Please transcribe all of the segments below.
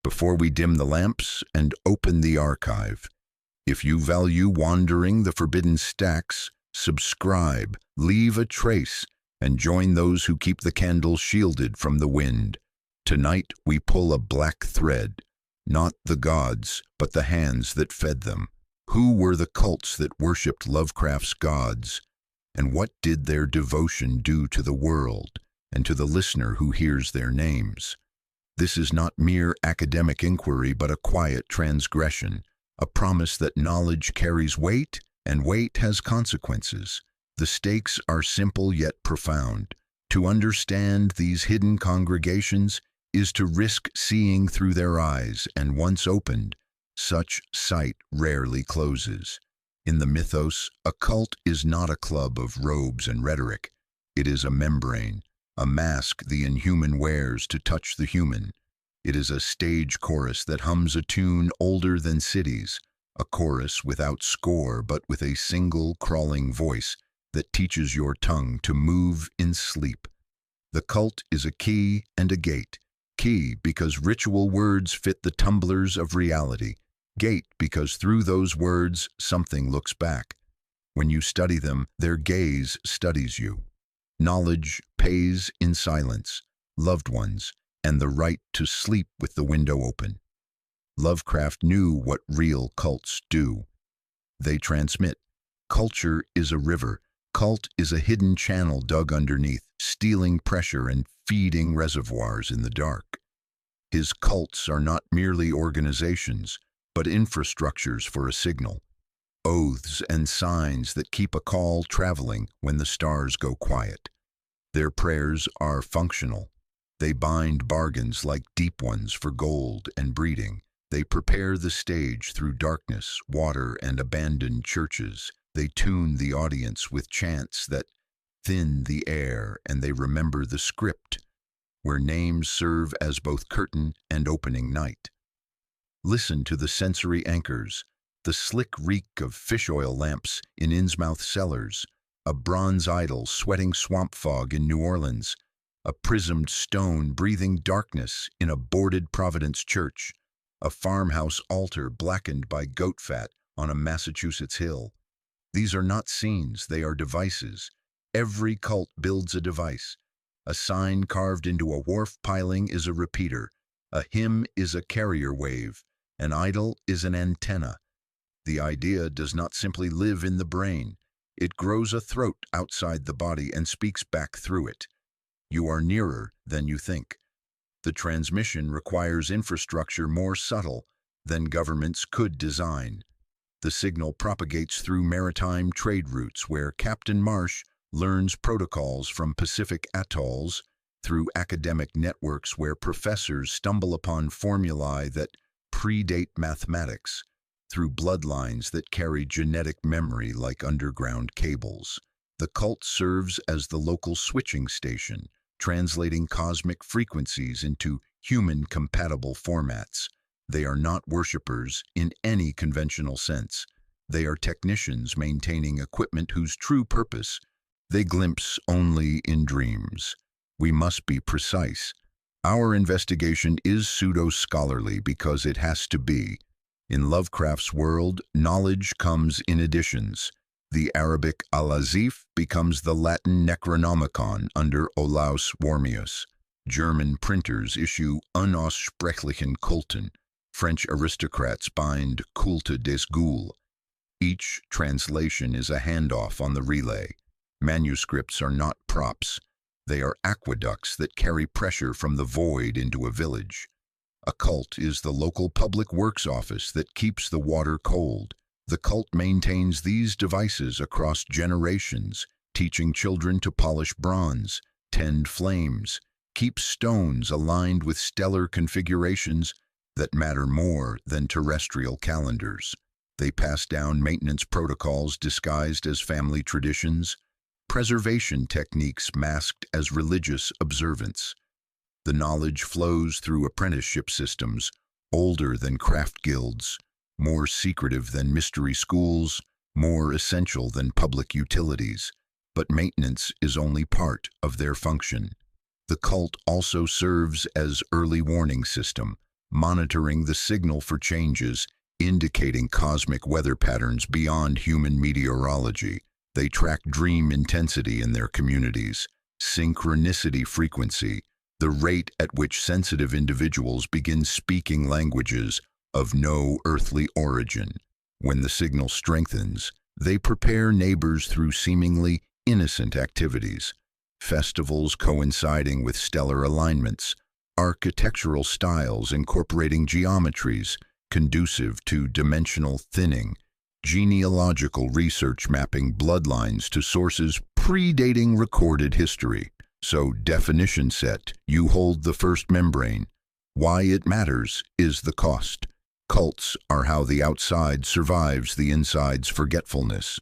before we dim the lamps and open the archive. If you value wandering the forbidden stacks, subscribe, leave a trace, and join those who keep the candles shielded from the wind. Tonight we pull a black thread, not the gods, but the hands that fed them. Who were the cults that worshipped Lovecraft's gods? And what did their devotion do to the world and to the listener who hears their names? This is not mere academic inquiry, but a quiet transgression, a promise that knowledge carries weight, and weight has consequences. The stakes are simple yet profound. To understand these hidden congregations is to risk seeing through their eyes, and once opened, such sight rarely closes. In the mythos, a cult is not a club of robes and rhetoric. It is a membrane, a mask the inhuman wears to touch the human. It is a stage chorus that hums a tune older than cities, a chorus without score but with a single crawling voice that teaches your tongue to move in sleep. The cult is a key and a gate. Key because ritual words fit the tumblers of reality. Gate because through those words something looks back. When you study them, their gaze studies you. Knowledge pays in silence, loved ones, and the right to sleep with the window open. Lovecraft knew what real cults do. They transmit. Culture is a river. Cult is a hidden channel dug underneath, stealing pressure and feeding reservoirs in the dark. His cults are not merely organizations, but infrastructures for a signal. Oaths and signs that keep a call traveling when the stars go quiet. Their prayers are functional. They bind bargains like deep ones for gold and breeding. They prepare the stage through darkness, water, and abandoned churches. They tune the audience with chants that thin the air, and they remember the script, where names serve as both curtain and opening night. Listen to the sensory anchors, the slick reek of fish oil lamps in Innsmouth cellars, a bronze idol sweating swamp fog in New Orleans, a prismed stone breathing darkness in a boarded Providence church, a farmhouse altar blackened by goat fat on a Massachusetts hill. These are not scenes, they are devices. Every cult builds a device. A sign carved into a wharf piling is a repeater. A hymn is a carrier wave. An idol is an antenna. The idea does not simply live in the brain. It grows a throat outside the body and speaks back through it. You are nearer than you think. The transmission requires infrastructure more subtle than governments could design. The signal propagates through maritime trade routes where Captain Marsh learns protocols from Pacific atolls, through academic networks where professors stumble upon formulae that predate mathematics, through bloodlines that carry genetic memory like underground cables. The cult serves as the local switching station, translating cosmic frequencies into human-compatible formats. They are not worshippers in any conventional sense. They are technicians maintaining equipment whose true purpose they glimpse only in dreams. We must be precise. Our investigation is pseudo-scholarly because it has to be. In Lovecraft's world, knowledge comes in editions. The Arabic Al-Azif becomes the Latin Necronomicon under Olaus Wormius. German printers issue Unaussprechlichen Kulten. French aristocrats bind Culte des Ghouls. Each translation is a handoff on the relay. Manuscripts are not props. They are aqueducts that carry pressure from the void into a village. A cult is the local public works office that keeps the water cold. The cult maintains these devices across generations, teaching children to polish bronze, tend flames, keep stones aligned with stellar configurations that matter more than terrestrial calendars. They pass down maintenance protocols disguised as family traditions, preservation techniques masked as religious observance. The knowledge flows through apprenticeship systems, older than craft guilds, more secretive than mystery schools, more essential than public utilities. But maintenance is only part of their function. The cult also serves as early warning system, monitoring the signal for changes, indicating cosmic weather patterns beyond human meteorology. They track dream intensity in their communities, synchronicity frequency, the rate at which sensitive individuals begin speaking languages of no earthly origin. When the signal strengthens, they prepare neighbors through seemingly innocent activities, festivals coinciding with stellar alignments, architectural styles incorporating geometries conducive to dimensional thinning, genealogical research mapping bloodlines to sources predating recorded history. So, definition set, you hold the first membrane. Why it matters is the cost. Cults are how the outside survives the inside's forgetfulness.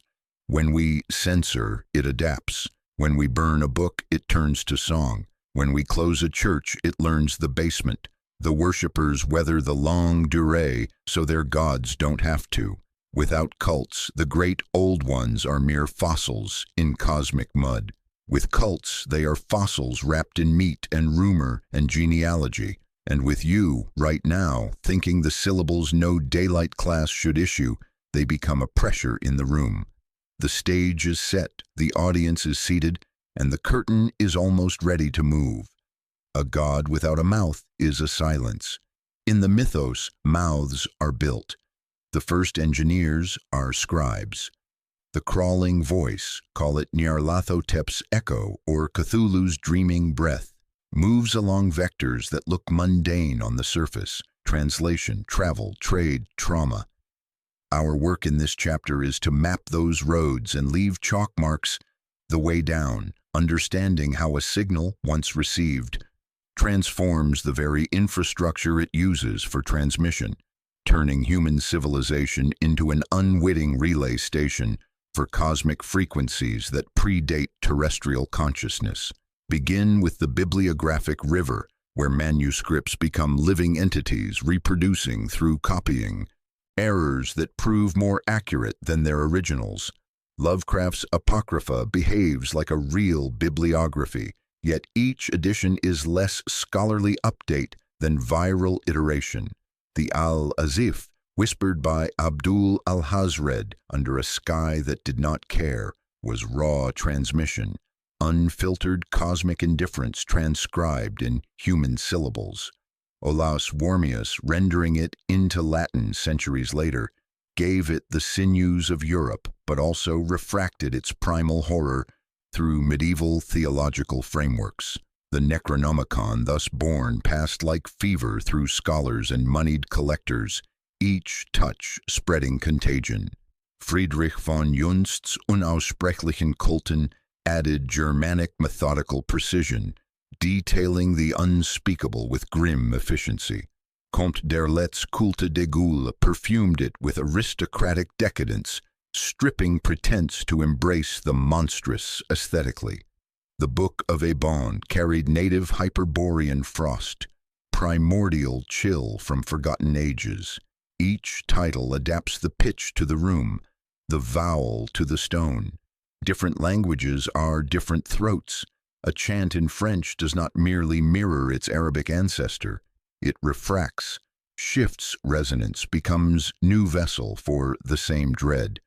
When we censor, it adapts. When we burn a book, it turns to song. When we close a church, it learns the basement. The worshippers weather the longue durée so their gods don't have to. Without cults, the great old ones are mere fossils in cosmic mud. With cults, they are fossils wrapped in meat and rumor and genealogy. And with you, right now, thinking the syllables no daylight class should issue, they become a pressure in the room. The stage is set, the audience is seated, and the curtain is almost ready to move. A god without a mouth is a silence. In the mythos, mouths are built. The first engineers are scribes. The crawling voice, call it Nyarlathotep's echo or Cthulhu's dreaming breath, moves along vectors that look mundane on the surface: translation, travel, trade, trauma. Our work in this chapter is to map those roads and leave chalk marks the way down, understanding how a signal, once received, transforms the very infrastructure it uses for transmission, turning human civilization into an unwitting relay station for cosmic frequencies that predate terrestrial consciousness. Begin with the bibliographic river, where manuscripts become living entities reproducing through copying, errors that prove more accurate than their originals. Lovecraft's Apocrypha behaves like a real bibliography, yet each edition is less scholarly update than viral iteration. The Al-Azif, whispered by Abdul al-Hazred under a sky that did not care, was raw transmission, unfiltered cosmic indifference transcribed in human syllables. Olaus Wormius, rendering it into Latin centuries later, gave it the sinews of Europe, but also refracted its primal horror through medieval theological frameworks. The Necronomicon, thus born, passed like fever through scholars and moneyed collectors, each touch spreading contagion. Friedrich von Junst's unaussprechlichen Kulten added Germanic methodical precision, detailing the unspeakable with grim efficiency. Comte d'Erlet's Culte de Gaulle perfumed it with aristocratic decadence, stripping pretense to embrace the monstrous aesthetically. The Book of Ebon carried native Hyperborean frost, primordial chill from forgotten ages. Each title adapts the pitch to the room, the vowel to the stone. Different languages are different throats. A chant in French does not merely mirror its Arabic ancestor. It refracts, shifts resonance, becomes new vessel for the same dread.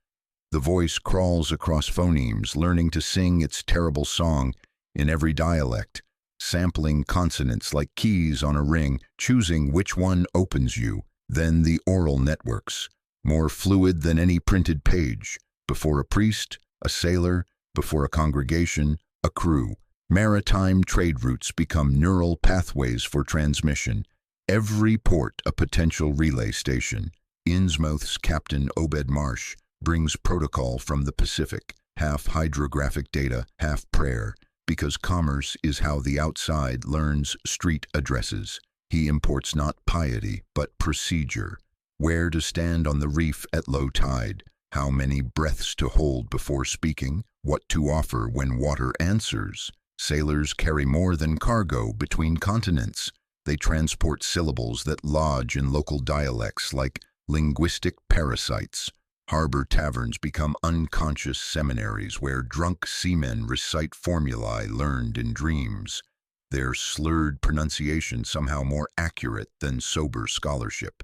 The voice crawls across phonemes, learning to sing its terrible song in every dialect, sampling consonants like keys on a ring, choosing which one opens you. Then the oral networks, more fluid than any printed page, before a priest, a sailor, before a congregation, a crew. Maritime trade routes become neural pathways for transmission, every port a potential relay station. Innsmouth's Captain Obed Marsh brings protocol from the Pacific, half hydrographic data, half prayer, because commerce is how the outside learns street addresses. He imports not piety, but procedure. Where to stand on the reef at low tide, how many breaths to hold before speaking, what to offer when water answers. Sailors carry more than cargo between continents. They transport syllables that lodge in local dialects like linguistic parasites. Harbor taverns become unconscious seminaries where drunk seamen recite formulae learned in dreams. their slurred pronunciation somehow more accurate than sober scholarship.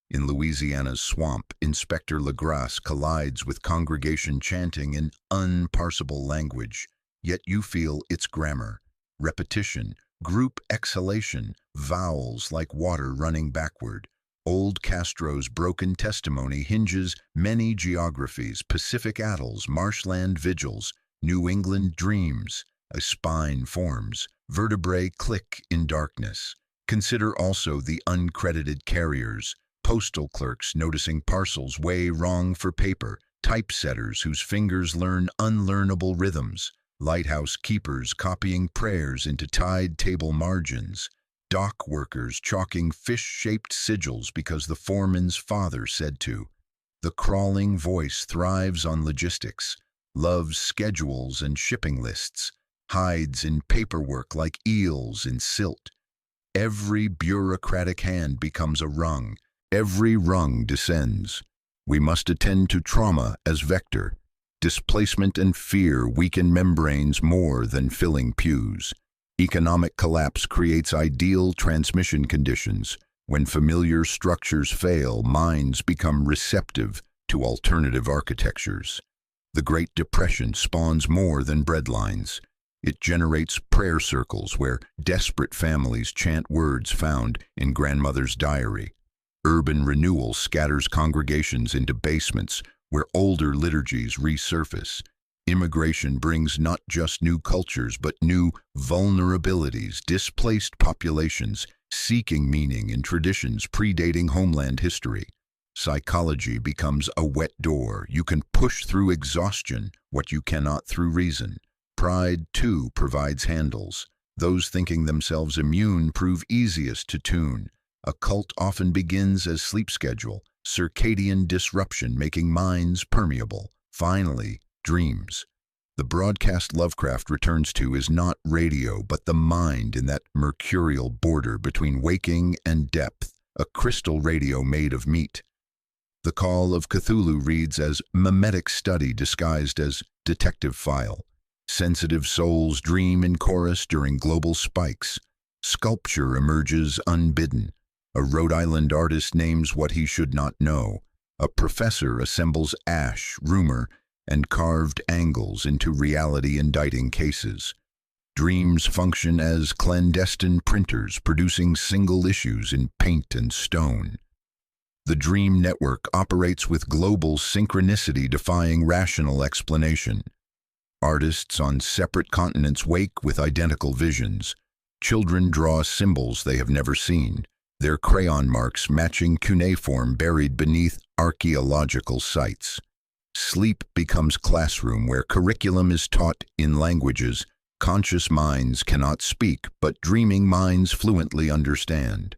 In Louisiana's swamp, Inspector Legrasse collides with congregation chanting in unparsable language, yet you feel its grammar, repetition, group exhalation, vowels like water running backward. Old Castro's broken testimony hinges many geographies, Pacific atolls, marshland vigils, New England dreams. A spine forms, vertebrae click in darkness. Consider also the uncredited carriers, postal clerks noticing parcels way wrong for paper, typesetters whose fingers learn unlearnable rhythms, lighthouse keepers copying prayers into tide table margins, dock workers chalking fish-shaped sigils because the foreman's father said to. The crawling voice thrives on logistics, loves schedules and shipping lists, hides in paperwork like eels in silt. Every bureaucratic hand becomes a rung. Every rung descends. We must attend to trauma as vector. Displacement and fear weaken membranes more than filling pews. Economic collapse creates ideal transmission conditions. When familiar structures fail, minds become receptive to alternative architectures. The Great Depression spawns more than breadlines. It generates prayer circles where desperate families chant words found in grandmother's diary. Urban renewal scatters congregations into basements where older liturgies resurface. Immigration brings not just new cultures but new vulnerabilities, displaced populations seeking meaning in traditions predating homeland history. Psychology becomes a wet door. You can push through exhaustion what you cannot through reason. Pride, too, provides handles. Those thinking themselves immune prove easiest to tune. A cult often begins as sleep schedule, circadian disruption making minds permeable. Finally, dreams. The broadcast Lovecraft returns to is not radio, but the mind in that mercurial border between waking and depth, a crystal radio made of meat. The Call of Cthulhu reads as mimetic study disguised as detective file. Sensitive souls dream in chorus during global spikes. Sculpture emerges unbidden. A Rhode Island artist names what he should not know. A professor assembles ash, rumor, and carved angles into reality-indicting cases. Dreams function as clandestine printers, producing single issues in paint and stone. The dream network operates with global synchronicity defying rational explanation. Artists on separate continents wake with identical visions. Children draw symbols they have never seen, their crayon marks matching cuneiform buried beneath archaeological sites. Sleep becomes classroom where curriculum is taught in languages conscious minds cannot speak, but dreaming minds fluently understand.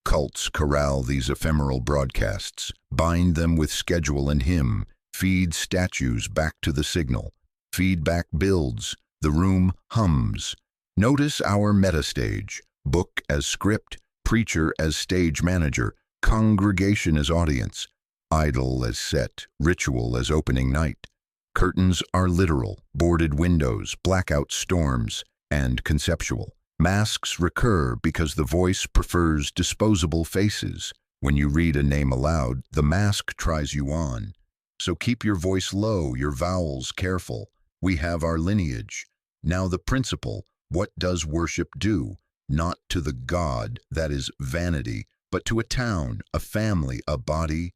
Cults corral these ephemeral broadcasts, bind them with schedule and hymn, feed statues back to the signal. Feedback builds, the room hums. Notice our metastage, book as script, preacher as stage manager, congregation as audience, idol as set, ritual as opening night. Curtains are literal, boarded windows, blackout storms, and conceptual. Masks recur because the voice prefers disposable faces. When you read a name aloud, the mask tries you on. So keep your voice low, your vowels careful. We have our lineage. Now the principle, what does worship do? Not to the god, that is vanity, but to a town, a family, a body.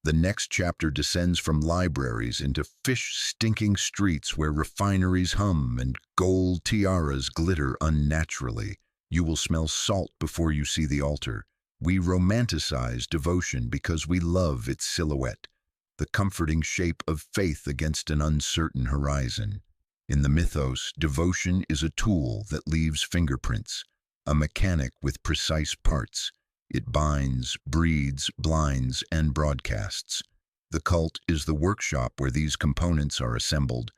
The next chapter descends from libraries into fish-stinking streets where refineries hum and gold tiaras glitter unnaturally. You will smell salt before you see the altar. We romanticize devotion because we love its silhouette, the comforting shape of faith against an uncertain horizon. In the mythos, devotion is a tool that leaves fingerprints, a mechanic with precise parts. It binds, breeds, blinds, and broadcasts. The cult is the workshop where these components are assembled,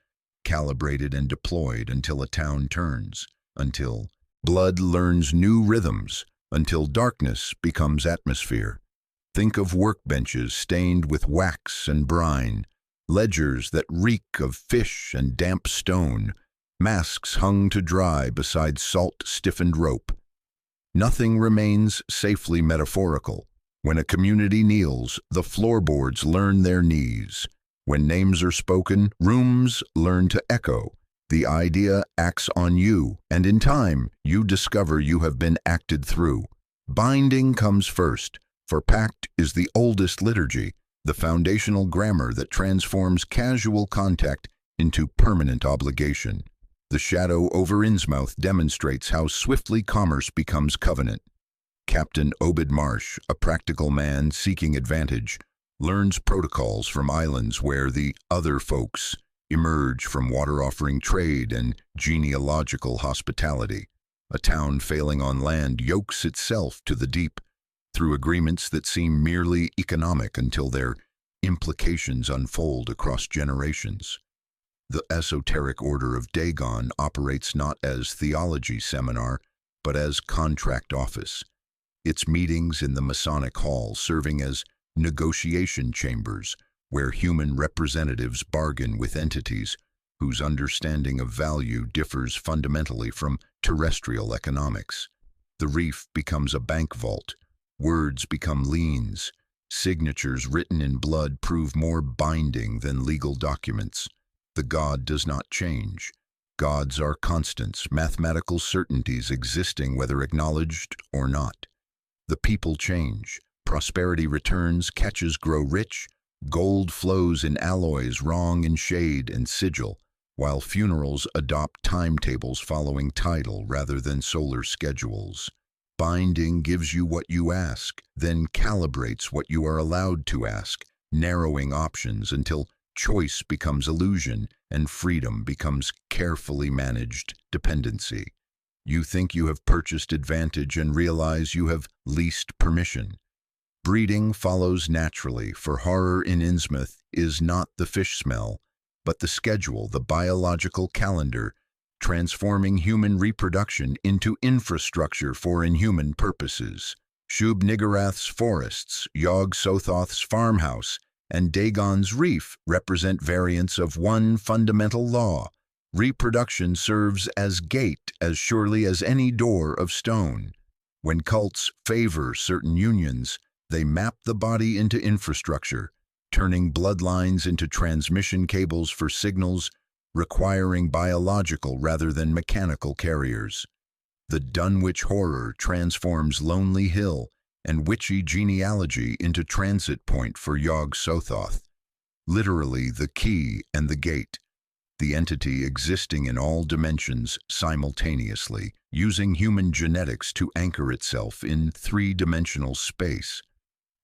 calibrated and deployed until a town turns, until blood learns new rhythms, until darkness becomes atmosphere. Think of workbenches stained with wax and brine, ledgers that reek of fish and damp stone, masks hung to dry beside salt-stiffened rope. Nothing remains safely metaphorical. When a community kneels, the floorboards learn their knees. When names are spoken, rooms learn to echo. The idea acts on you, and in time, you discover you have been acted through. Binding comes first, for pact is the oldest liturgy, the foundational grammar that transforms casual contact into permanent obligation. The shadow over Innsmouth demonstrates how swiftly commerce becomes covenant. Captain Obed Marsh, a practical man seeking advantage, learns protocols from islands where the other folks emerge from water-offering trade and genealogical hospitality. A town failing on land yokes itself to the deep through agreements that seem merely economic until their implications unfold across generations. The esoteric order of Dagon operates not as theology seminar, but as contract office. Its meetings in the Masonic Hall serving as negotiation chambers where human representatives bargain with entities whose understanding of value differs fundamentally from terrestrial economics. The reef becomes a bank vault. Words become liens. Signatures written in blood prove more binding than legal documents. The god does not change. Gods are constants, mathematical certainties existing whether acknowledged or not. The people change. Prosperity returns, catches grow rich, gold flows in alloys wrong in shade and sigil, while funerals adopt timetables following tidal rather than solar schedules. Binding gives you what you ask, then calibrates what you are allowed to ask, narrowing options until choice becomes illusion and freedom becomes carefully managed dependency. You think you have purchased advantage and realize you have leased permission. Breeding follows naturally, for horror in Innsmouth is not the fish smell, but the schedule, the biological calendar, transforming human reproduction into infrastructure for inhuman purposes. Shub-Niggurath's forests, Yog-Sothoth's farmhouse, and Dagon's reef represent variants of one fundamental law. Reproduction serves as gate as surely as any door of stone. When cults favor certain unions, they map the body into infrastructure, turning bloodlines into transmission cables for signals, requiring biological rather than mechanical carriers. The Dunwich horror transforms Lonely Hill and witchy genealogy into transit point for Yog-Sothoth, literally the key and the gate, the entity existing in all dimensions simultaneously, using human genetics to anchor itself in three-dimensional space.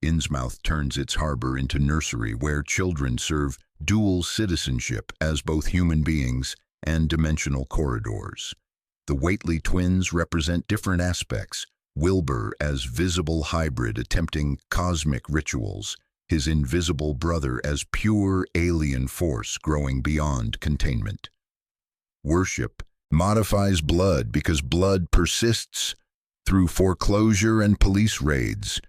Innsmouth turns its harbor into nursery where children serve dual citizenship as both human beings and dimensional corridors. The Whately twins represent different aspects, Wilbur as visible hybrid attempting cosmic rituals, his invisible brother as pure alien force growing beyond containment. Worship modifies blood because blood persists through foreclosure and police raids.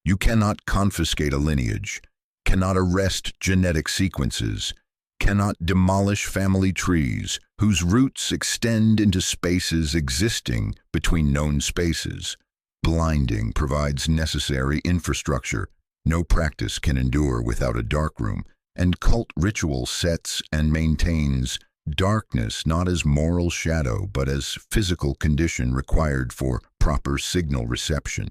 You cannot confiscate a lineage, cannot arrest genetic sequences, cannot demolish family trees whose roots extend into spaces existing between known spaces. Blinding provides necessary infrastructure. No practice can endure without a darkroom, and cult ritual sets and maintains darkness not as moral shadow but as physical condition required for proper signal reception.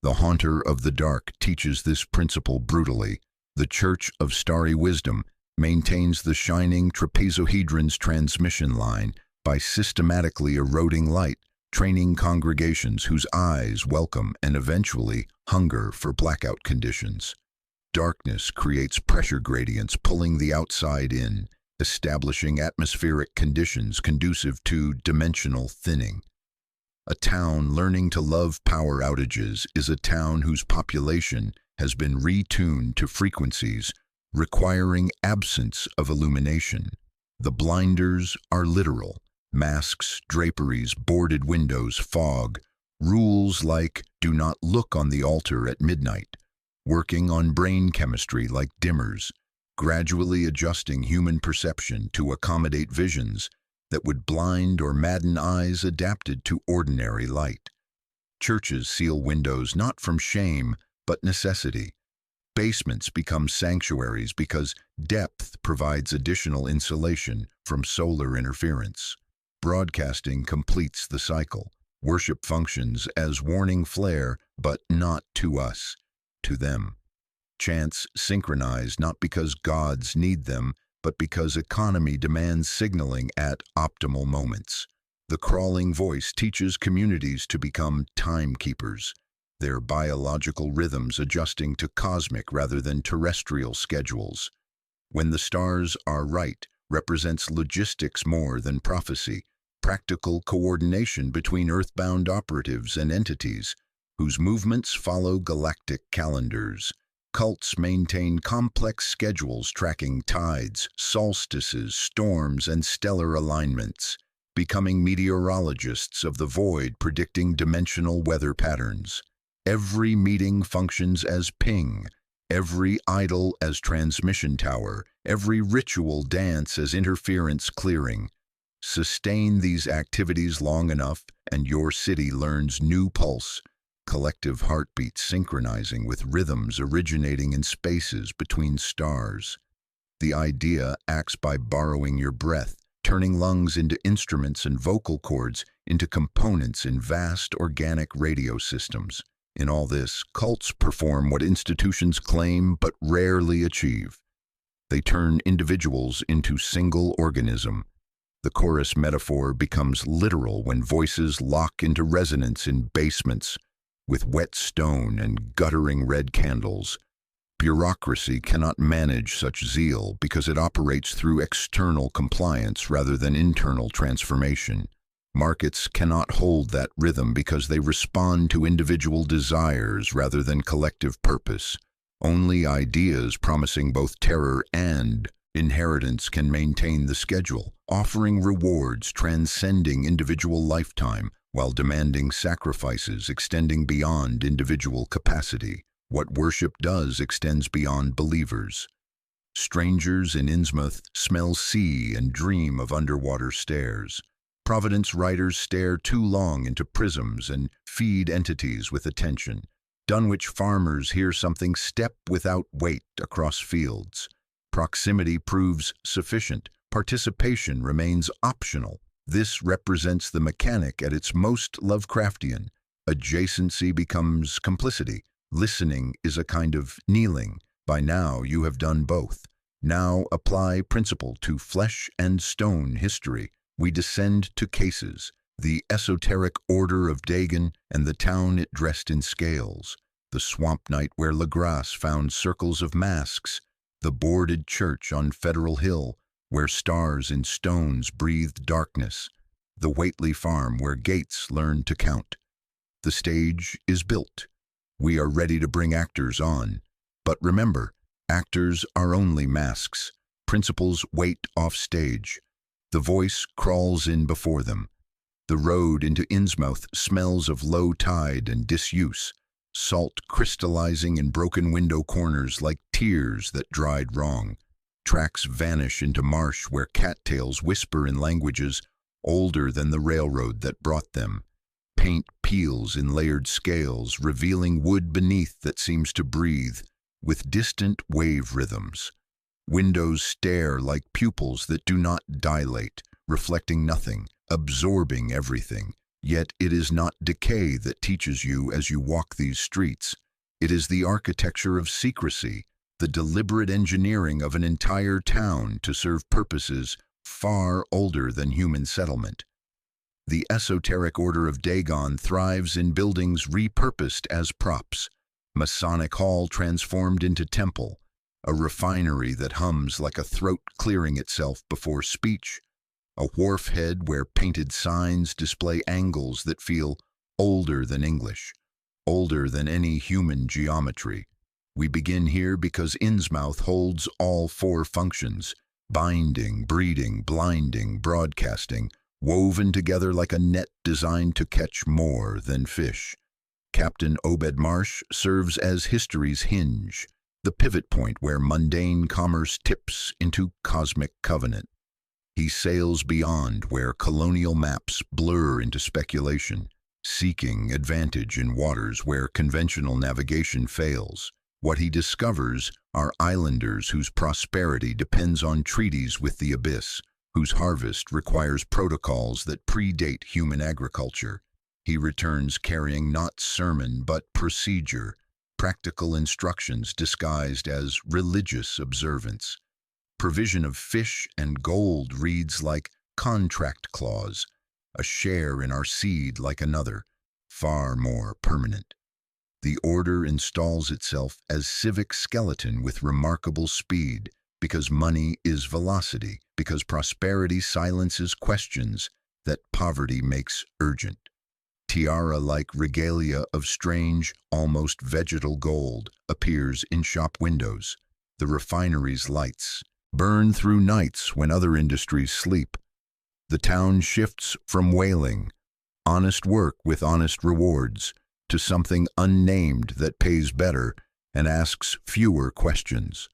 The Haunter of the Dark teaches this principle brutally. The Church of Starry Wisdom maintains the shining trapezohedron's transmission line by systematically eroding light, training congregations whose eyes welcome and eventually hunger for blackout conditions. Darkness creates pressure gradients pulling the outside in, establishing atmospheric conditions conducive to dimensional thinning. A town learning to love power outages is a town whose population has been retuned to frequencies requiring absence of illumination. The blinders are literal. Masks, draperies, boarded windows, fog, rules like do not look on the altar at midnight, working on brain chemistry like dimmers, gradually adjusting human perception to accommodate visions that would blind or madden eyes adapted to ordinary light. Churches seal windows not from shame, but necessity. Basements become sanctuaries because depth provides additional insulation from solar interference. Broadcasting completes the cycle. Worship functions as warning flare, but not to us, to them. Chants synchronize not because gods need them, but because economy demands signaling at optimal moments. The crawling voice teaches communities to become timekeepers, their biological rhythms adjusting to cosmic rather than terrestrial schedules. When the stars are right represents logistics more than prophecy, practical coordination between earthbound operatives and entities whose movements follow galactic calendars. Cults maintain complex schedules tracking tides, solstices, storms, and stellar alignments, becoming meteorologists of the void predicting dimensional weather patterns. Every meeting functions as ping, every idol as transmission tower, every ritual dance as interference clearing. Sustain these activities long enough, and your city learns new pulse, collective heartbeats synchronizing with rhythms originating in spaces between stars. The idea acts by borrowing your breath, turning lungs into instruments and vocal cords into components in vast organic radio systems. In all this, cults perform what institutions claim but rarely achieve. They turn individuals into single organism. The chorus metaphor becomes literal when voices lock into resonance in basements with wet stone and guttering red candles. Bureaucracy cannot manage such zeal because it operates through external compliance rather than internal transformation. Markets cannot hold that rhythm because they respond to individual desires rather than collective purpose. Only ideas promising both terror and inheritance can maintain the schedule, offering rewards transcending individual lifetime while demanding sacrifices extending beyond individual capacity. What worship does extends beyond believers. Strangers in Innsmouth smell sea and dream of underwater stairs. Providence writers stare too long into prisms and feed entities with attention. Dunwich farmers hear something step without weight across fields. Proximity proves sufficient. Participation remains optional. This represents the mechanic at its most Lovecraftian. Adjacency becomes complicity. Listening is a kind of kneeling. By now you have done both. Now apply principle to flesh and stone history. We descend to cases, the esoteric order of Dagon and the town it dressed in scales, the swamp night where Legras found circles of masks, the boarded church on Federal Hill where stars in stones breathed darkness, the Whately farm where gates learned to count. The stage is built. We are ready to bring actors on. But remember, actors are only masks. Principles wait off stage. The voice crawls in before them. The road into Innsmouth smells of low tide and disuse, salt crystallizing in broken window corners like tears that dried wrong. Tracks vanish into marsh where cattails whisper in languages older than the railroad that brought them. Paint peels in layered scales, revealing wood beneath that seems to breathe, with distant wave rhythms. Windows stare like pupils that do not dilate, reflecting nothing, absorbing everything. Yet it is not decay that teaches you as you walk these streets. It is the architecture of secrecy, the deliberate engineering of an entire town to serve purposes far older than human settlement. The esoteric order of Dagon thrives in buildings repurposed as props. Masonic hall transformed into temple, a refinery that hums like a throat clearing itself before speech, a wharf head where painted signs display angles that feel older than English, older than any human geometry. We begin here because Innsmouth holds all four functions: binding, breeding, blinding, broadcasting, woven together like a net designed to catch more than fish. Captain Obed Marsh serves as history's hinge, the pivot point where mundane commerce tips into cosmic covenant. He sails beyond where colonial maps blur into speculation, seeking advantage in waters where conventional navigation fails. What he discovers are islanders whose prosperity depends on treaties with the abyss, whose harvest requires protocols that predate human agriculture. He returns carrying not sermon but procedure, practical instructions disguised as religious observance. Provision of fish and gold reads like contract clause, a share in our seed like another, far more permanent. The order installs itself as civic skeleton with remarkable speed, because money is velocity, because prosperity silences questions that poverty makes urgent. Tiara-like regalia of strange, almost vegetal gold appears in shop windows. The refinery's lights burn through nights when other industries sleep. The town shifts from wailing, honest work with honest rewards, to something unnamed that pays better and asks fewer questions.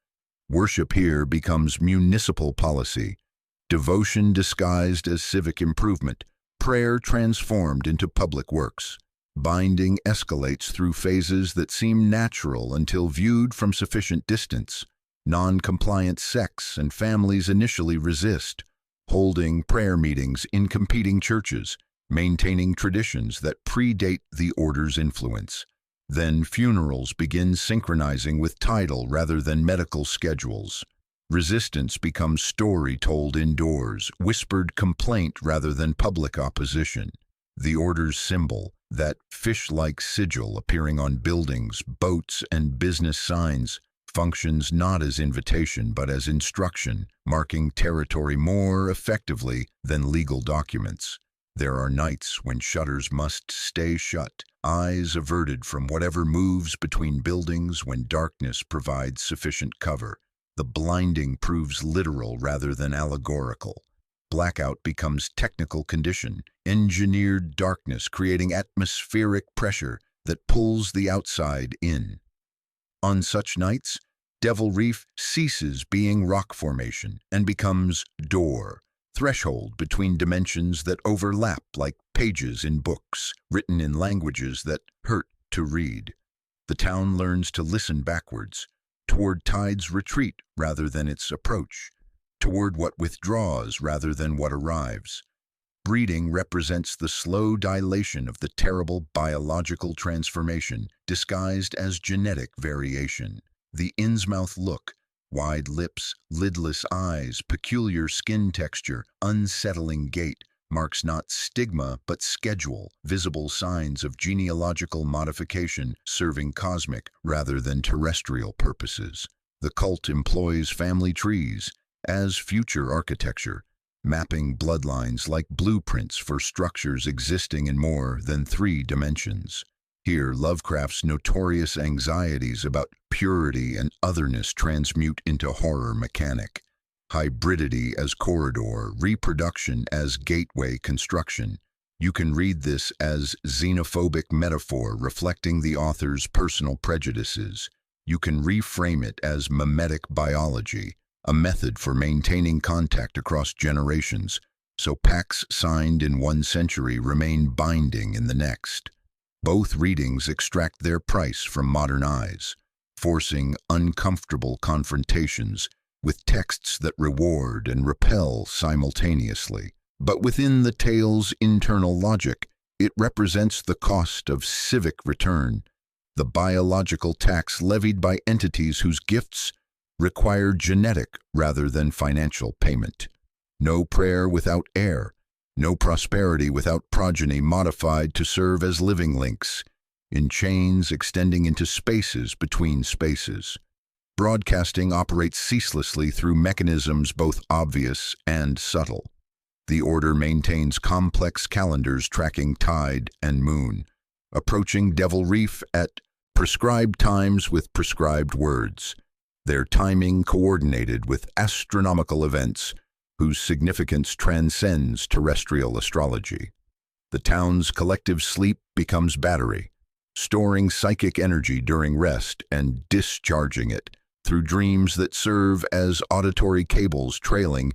Worship here becomes municipal policy, devotion disguised as civic improvement, prayer transformed into public works. Binding escalates through phases that seem natural until viewed from sufficient distance. Non-compliant sects and families initially resist, holding prayer meetings in competing churches, maintaining traditions that predate the order's influence. Then funerals begin synchronizing with tidal rather than medical schedules. Resistance becomes story told indoors, whispered complaint rather than public opposition. The order's symbol, that fish-like sigil appearing on buildings, boats, and business signs, functions not as invitation but as instruction, marking territory more effectively than legal documents. There are nights when shutters must stay shut, eyes averted from whatever moves between buildings when darkness provides sufficient cover. The blinding proves literal rather than allegorical. Blackout becomes technical condition, engineered darkness creating atmospheric pressure that pulls the outside in. On such nights, Devil Reef ceases being rock formation and becomes door, threshold between dimensions that overlap like pages in books, written in languages that hurt to read. The town learns to listen backwards, toward tide's retreat rather than its approach, toward what withdraws rather than what arrives. Breeding represents the slow dilation of the terrible biological transformation disguised as genetic variation. The Innsmouth look, wide lips, lidless eyes, peculiar skin texture, unsettling gait, marks not stigma but schedule, visible signs of genealogical modification serving cosmic rather than terrestrial purposes. The cult employs family trees as future architecture, mapping bloodlines like blueprints for structures existing in more than 3 dimensions. Here, Lovecraft's notorious anxieties about purity and otherness transmute into horror mechanic. Hybridity as corridor, reproduction as gateway construction. You can read this as xenophobic metaphor reflecting the author's personal prejudices. You can reframe it as mimetic biology, a method for maintaining contact across generations, so pacts signed in one century remain binding in the next. Both readings extract their price from modern eyes, forcing uncomfortable confrontations with texts that reward and repel simultaneously. But within the tale's internal logic, it represents the cost of civic return, the biological tax levied by entities whose gifts require genetic rather than financial payment. No prayer without air, no prosperity without progeny modified to serve as living links, in chains extending into spaces between spaces. Broadcasting operates ceaselessly through mechanisms both obvious and subtle. The order maintains complex calendars tracking tide and moon, approaching Devil Reef at prescribed times with prescribed words, their timing coordinated with astronomical events whose significance transcends terrestrial astrology. The town's collective sleep becomes battery, storing psychic energy during rest and discharging it through dreams that serve as auditory cables trailing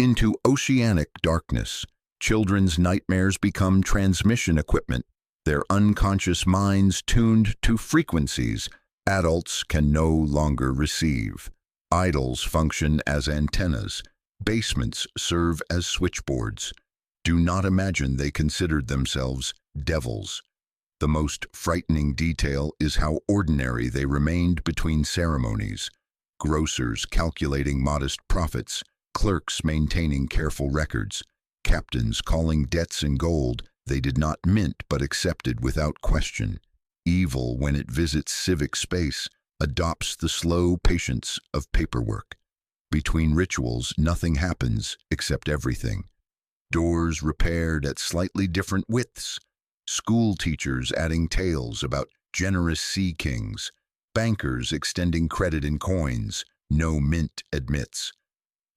Into oceanic darkness, children's nightmares become transmission equipment, their unconscious minds tuned to frequencies adults can no longer receive. Idols function as antennas. Basements serve as switchboards. Do not imagine they considered themselves devils. The most frightening detail is how ordinary they remained between ceremonies. Grocers calculating modest profits, clerks maintaining careful records, captains calling debts in gold they did not mint but accepted without question. Evil, when it visits civic space, adopts the slow patience of paperwork. Between rituals, nothing happens except everything. Doors repaired at slightly different widths. School teachers adding tales about generous sea kings. Bankers extending credit in coins. No mint admits.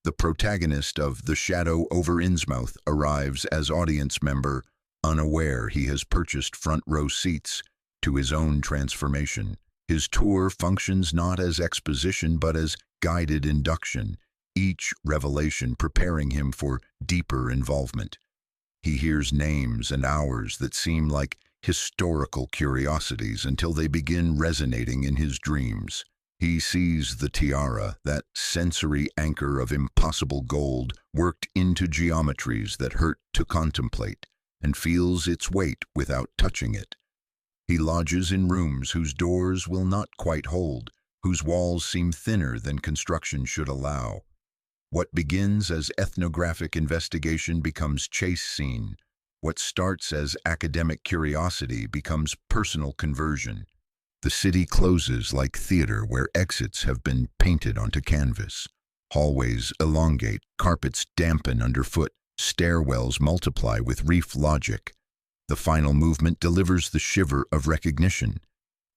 The protagonist of The Shadow over Innsmouth arrives as audience member, unaware he has purchased front row seats to his own transformation. His tour functions not as exposition but as guided induction, each revelation preparing him for deeper involvement. He hears names and hours that seem like historical curiosities until they begin resonating in his dreams. He sees the tiara, that sensory anchor of impossible gold worked into geometries that hurt to contemplate, and feels its weight without touching it. He lodges in rooms whose doors will not quite hold, whose walls seem thinner than construction should allow. What begins as ethnographic investigation becomes chase scene. What starts as academic curiosity becomes personal conversion. The city closes like theater where exits have been painted onto canvas. Hallways elongate, carpets dampen underfoot, stairwells multiply with reef logic. The final movement delivers the shiver of recognition.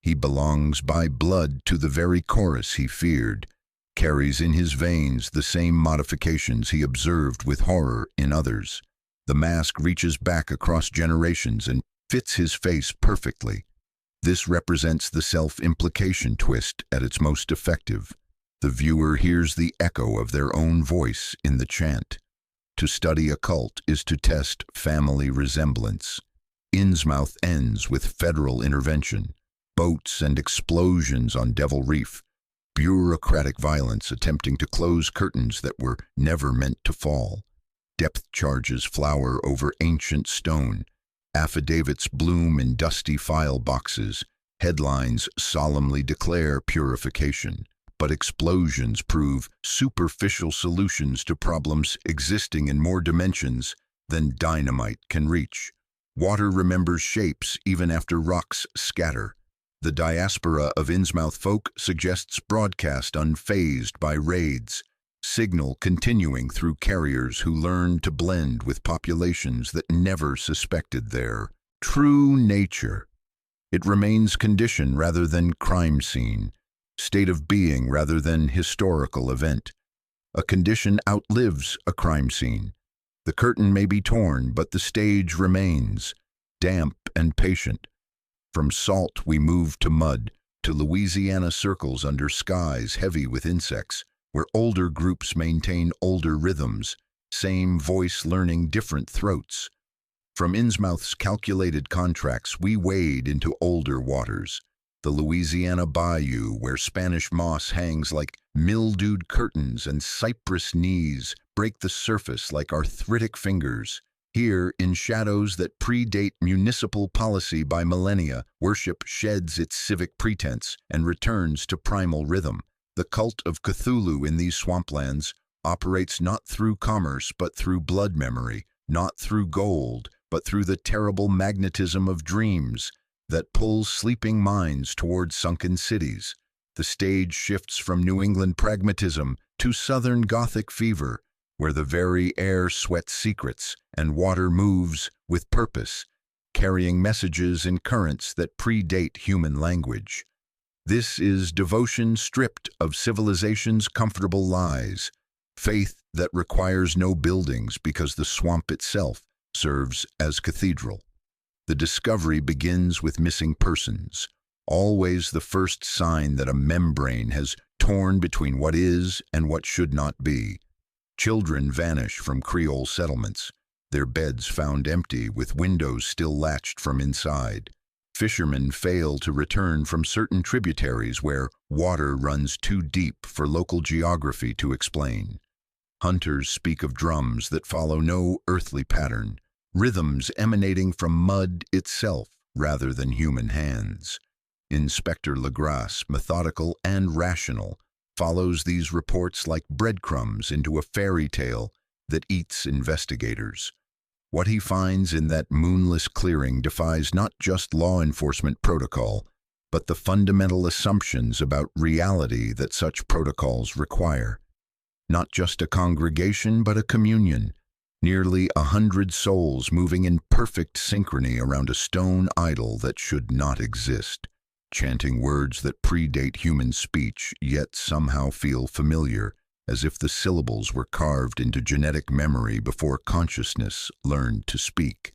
He belongs by blood to the very chorus he feared, carries in his veins the same modifications he observed with horror in others. The mask reaches back across generations and fits his face perfectly. This represents the self-implication twist at its most effective. The viewer hears the echo of their own voice in the chant. To study a cult is to test family resemblance. Innsmouth ends with federal intervention, boats and explosions on Devil Reef, bureaucratic violence attempting to close curtains that were never meant to fall. Depth charges flower over ancient stone, affidavits bloom in dusty file boxes, headlines solemnly declare purification, but explosions prove superficial solutions to problems existing in more dimensions than dynamite can reach. Water remembers shapes even after rocks scatter. The diaspora of Innsmouth folk suggests broadcast unfazed by raids, signal continuing through carriers who learn to blend with populations that never suspected their true nature. It remains condition rather than crime scene, state of being rather than historical event. A condition outlives a crime scene. The curtain may be torn, but the stage remains, damp and patient. From salt we move to mud, to Louisiana circles under skies heavy with insects, where older groups maintain older rhythms, same voice learning different throats. From Innsmouth's calculated contracts we wade into older waters, the Louisiana bayou where Spanish moss hangs like mildewed curtains and cypress knees break the surface like arthritic fingers. Here, in shadows that predate municipal policy by millennia, worship sheds its civic pretense and returns to primal rhythm. The cult of Cthulhu in these swamplands operates not through commerce but through blood memory, not through gold but through the terrible magnetism of dreams that pulls sleeping minds toward sunken cities. The stage shifts from New England pragmatism to Southern Gothic fever, where the very air sweats secrets and water moves with purpose, carrying messages in currents that predate human language. This is devotion stripped of civilization's comfortable lies, faith that requires no buildings because the swamp itself serves as cathedral. The discovery begins with missing persons, always the first sign that a membrane has torn between what is and what should not be. Children vanish from Creole settlements, their beds found empty with windows still latched from inside. Fishermen fail to return from certain tributaries where water runs too deep for local geography to explain. Hunters speak of drums that follow no earthly pattern, rhythms emanating from mud itself rather than human hands. Inspector Legrasse, methodical and rational, follows these reports like breadcrumbs into a fairy tale that eats investigators. What he finds in that moonless clearing defies not just law enforcement protocol, but the fundamental assumptions about reality that such protocols require. Not just a congregation, but a communion, nearly 100 souls moving in perfect synchrony around a stone idol that should not exist, chanting words that predate human speech yet somehow feel familiar, as if the syllables were carved into genetic memory before consciousness learned to speak.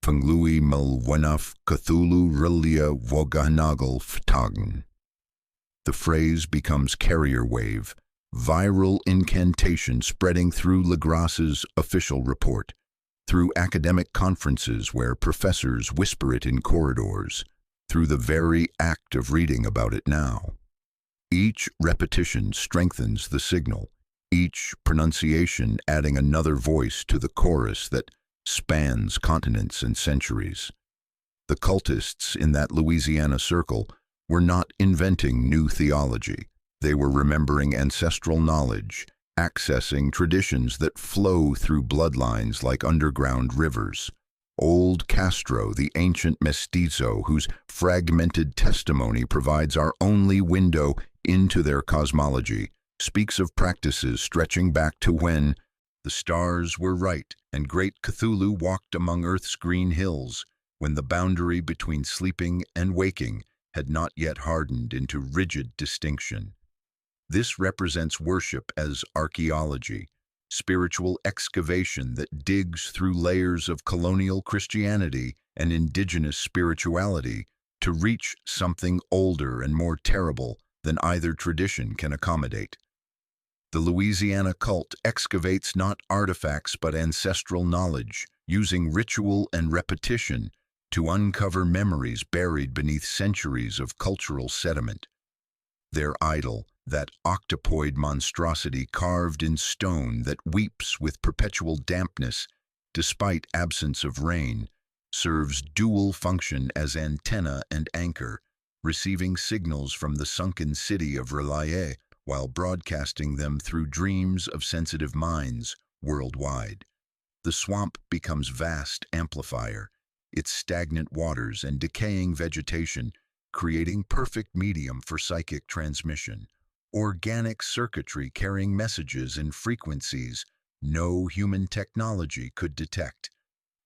Funglui Malwenaf Cthulhu Rilia Woganagel Ftagen. The phrase becomes carrier wave, viral incantation spreading through Legrasse's official report, through academic conferences where professors whisper it in corridors, through the very act of reading about it now. Each repetition strengthens the signal, each pronunciation adding another voice to the chorus that spans continents and centuries. The cultists in that Louisiana circle were not inventing new theology. They were remembering ancestral knowledge, accessing traditions that flow through bloodlines like underground rivers. Old Castro, the ancient mestizo whose fragmented testimony provides our only window into their cosmology, speaks of practices stretching back to when the stars were right and great Cthulhu walked among Earth's green hills, when the boundary between sleeping and waking had not yet hardened into rigid distinction. This represents worship as archaeology, spiritual excavation that digs through layers of colonial Christianity and indigenous spirituality to reach something older and more terrible than either tradition can accommodate. The Louisiana cult excavates not artifacts but ancestral knowledge, using ritual and repetition to uncover memories buried beneath centuries of cultural sediment. Their idol, that octopoid monstrosity carved in stone that weeps with perpetual dampness despite absence of rain, serves dual function as antenna and anchor, receiving signals from the sunken city of Relaye while broadcasting them through dreams of sensitive minds worldwide. The swamp becomes vast amplifier, its stagnant waters and decaying vegetation creating perfect medium for psychic transmission, organic circuitry carrying messages in frequencies no human technology could detect.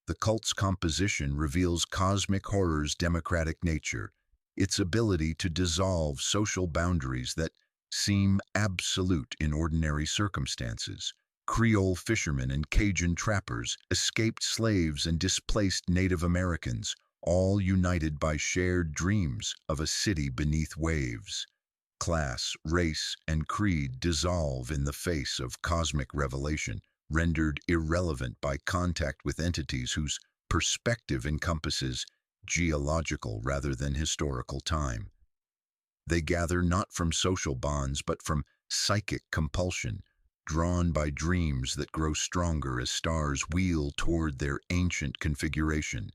The cult's composition reveals cosmic horror's democratic nature, its ability to dissolve social boundaries that seem absolute in ordinary circumstances. Creole fishermen and Cajun trappers, escaped slaves and displaced Native Americans, all united by shared dreams of a city beneath waves. Class, race, and creed dissolve in the face of cosmic revelation, rendered irrelevant by contact with entities whose perspective encompasses geological rather than historical time. They gather not from social bonds but from psychic compulsion, drawn by dreams that grow stronger as stars wheel toward their ancient configuration.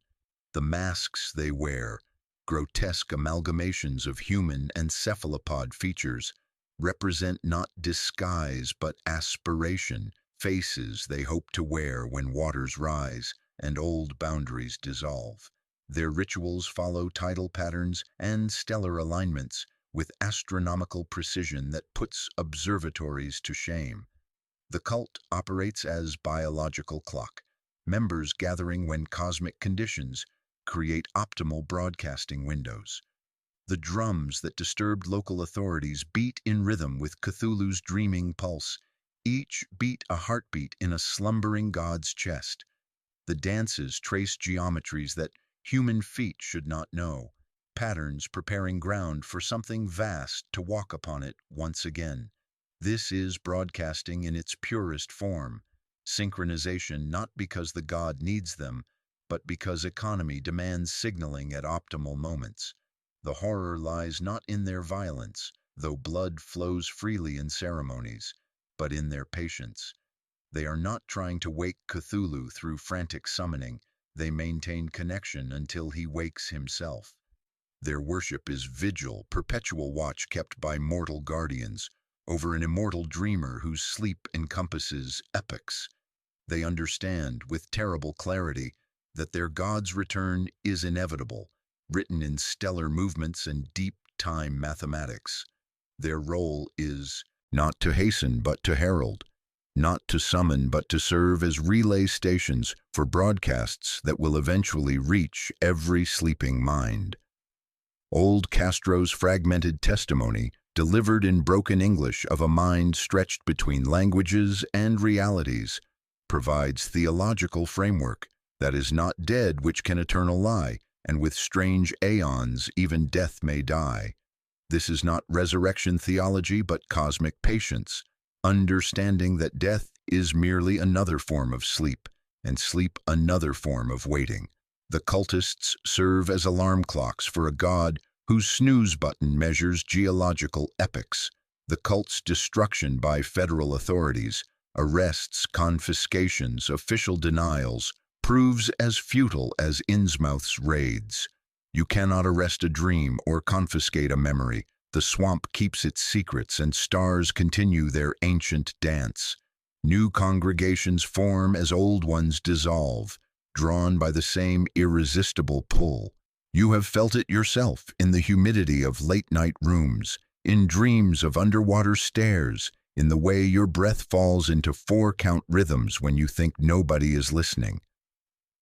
The masks they wear, grotesque amalgamations of human and cephalopod features, represent not disguise but aspiration, faces they hope to wear when waters rise and old boundaries dissolve. Their rituals follow tidal patterns and stellar alignments with astronomical precision that puts observatories to shame. The cult operates as biological clock, members gathering when cosmic conditions create optimal broadcasting windows. The drums that disturbed local authorities beat in rhythm with Cthulhu's dreaming pulse, each beat a heartbeat in a slumbering god's chest. The dances trace geometries that human feet should not know, patterns preparing ground for something vast to walk upon it once again. This is broadcasting in its purest form, synchronization not because the god needs them, but because economy demands signaling at optimal moments. The horror lies not in their violence, though blood flows freely in ceremonies, but in their patience. They are not trying to wake Cthulhu through frantic summoning. They maintain connection until he wakes himself. Their worship is vigil, perpetual watch kept by mortal guardians over an immortal dreamer whose sleep encompasses epochs. They understand, with terrible clarity, that their god's return is inevitable, written in stellar movements and deep time mathematics. Their role is not to hasten but to herald, not to summon but to serve as relay stations for broadcasts that will eventually reach every sleeping mind. Old Castro's fragmented testimony, delivered in broken English of a mind stretched between languages and realities, provides theological framework that is not dead which can eternal lie, and with strange aeons even death may die. This is not resurrection theology but cosmic patience, understanding that death is merely another form of sleep, and sleep another form of waiting. The cultists serve as alarm clocks for a god whose snooze button measures geological epochs. The cult's destruction by federal authorities, arrests, confiscations, official denials, proves as futile as Innsmouth's raids. You cannot arrest a dream or confiscate a memory. The swamp keeps its secrets and stars continue their ancient dance. New congregations form as old ones dissolve, drawn by the same irresistible pull. You have felt it yourself in the humidity of late-night rooms, in dreams of underwater stairs, in the way your breath falls into four-count rhythms when you think nobody is listening.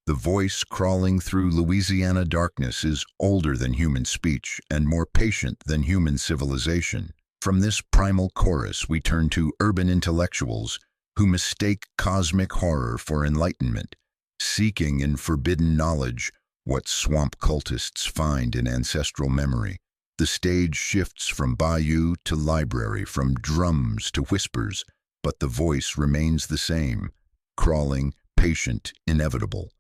The voice crawling through Louisiana darkness is older than human speech and more patient than human civilization. From this primal chorus we turn to urban intellectuals who mistake cosmic horror for enlightenment, seeking in forbidden knowledge what swamp cultists find in ancestral memory. The stage shifts from bayou to library, from drums to whispers, but the voice remains the same, crawling, patient, inevitable.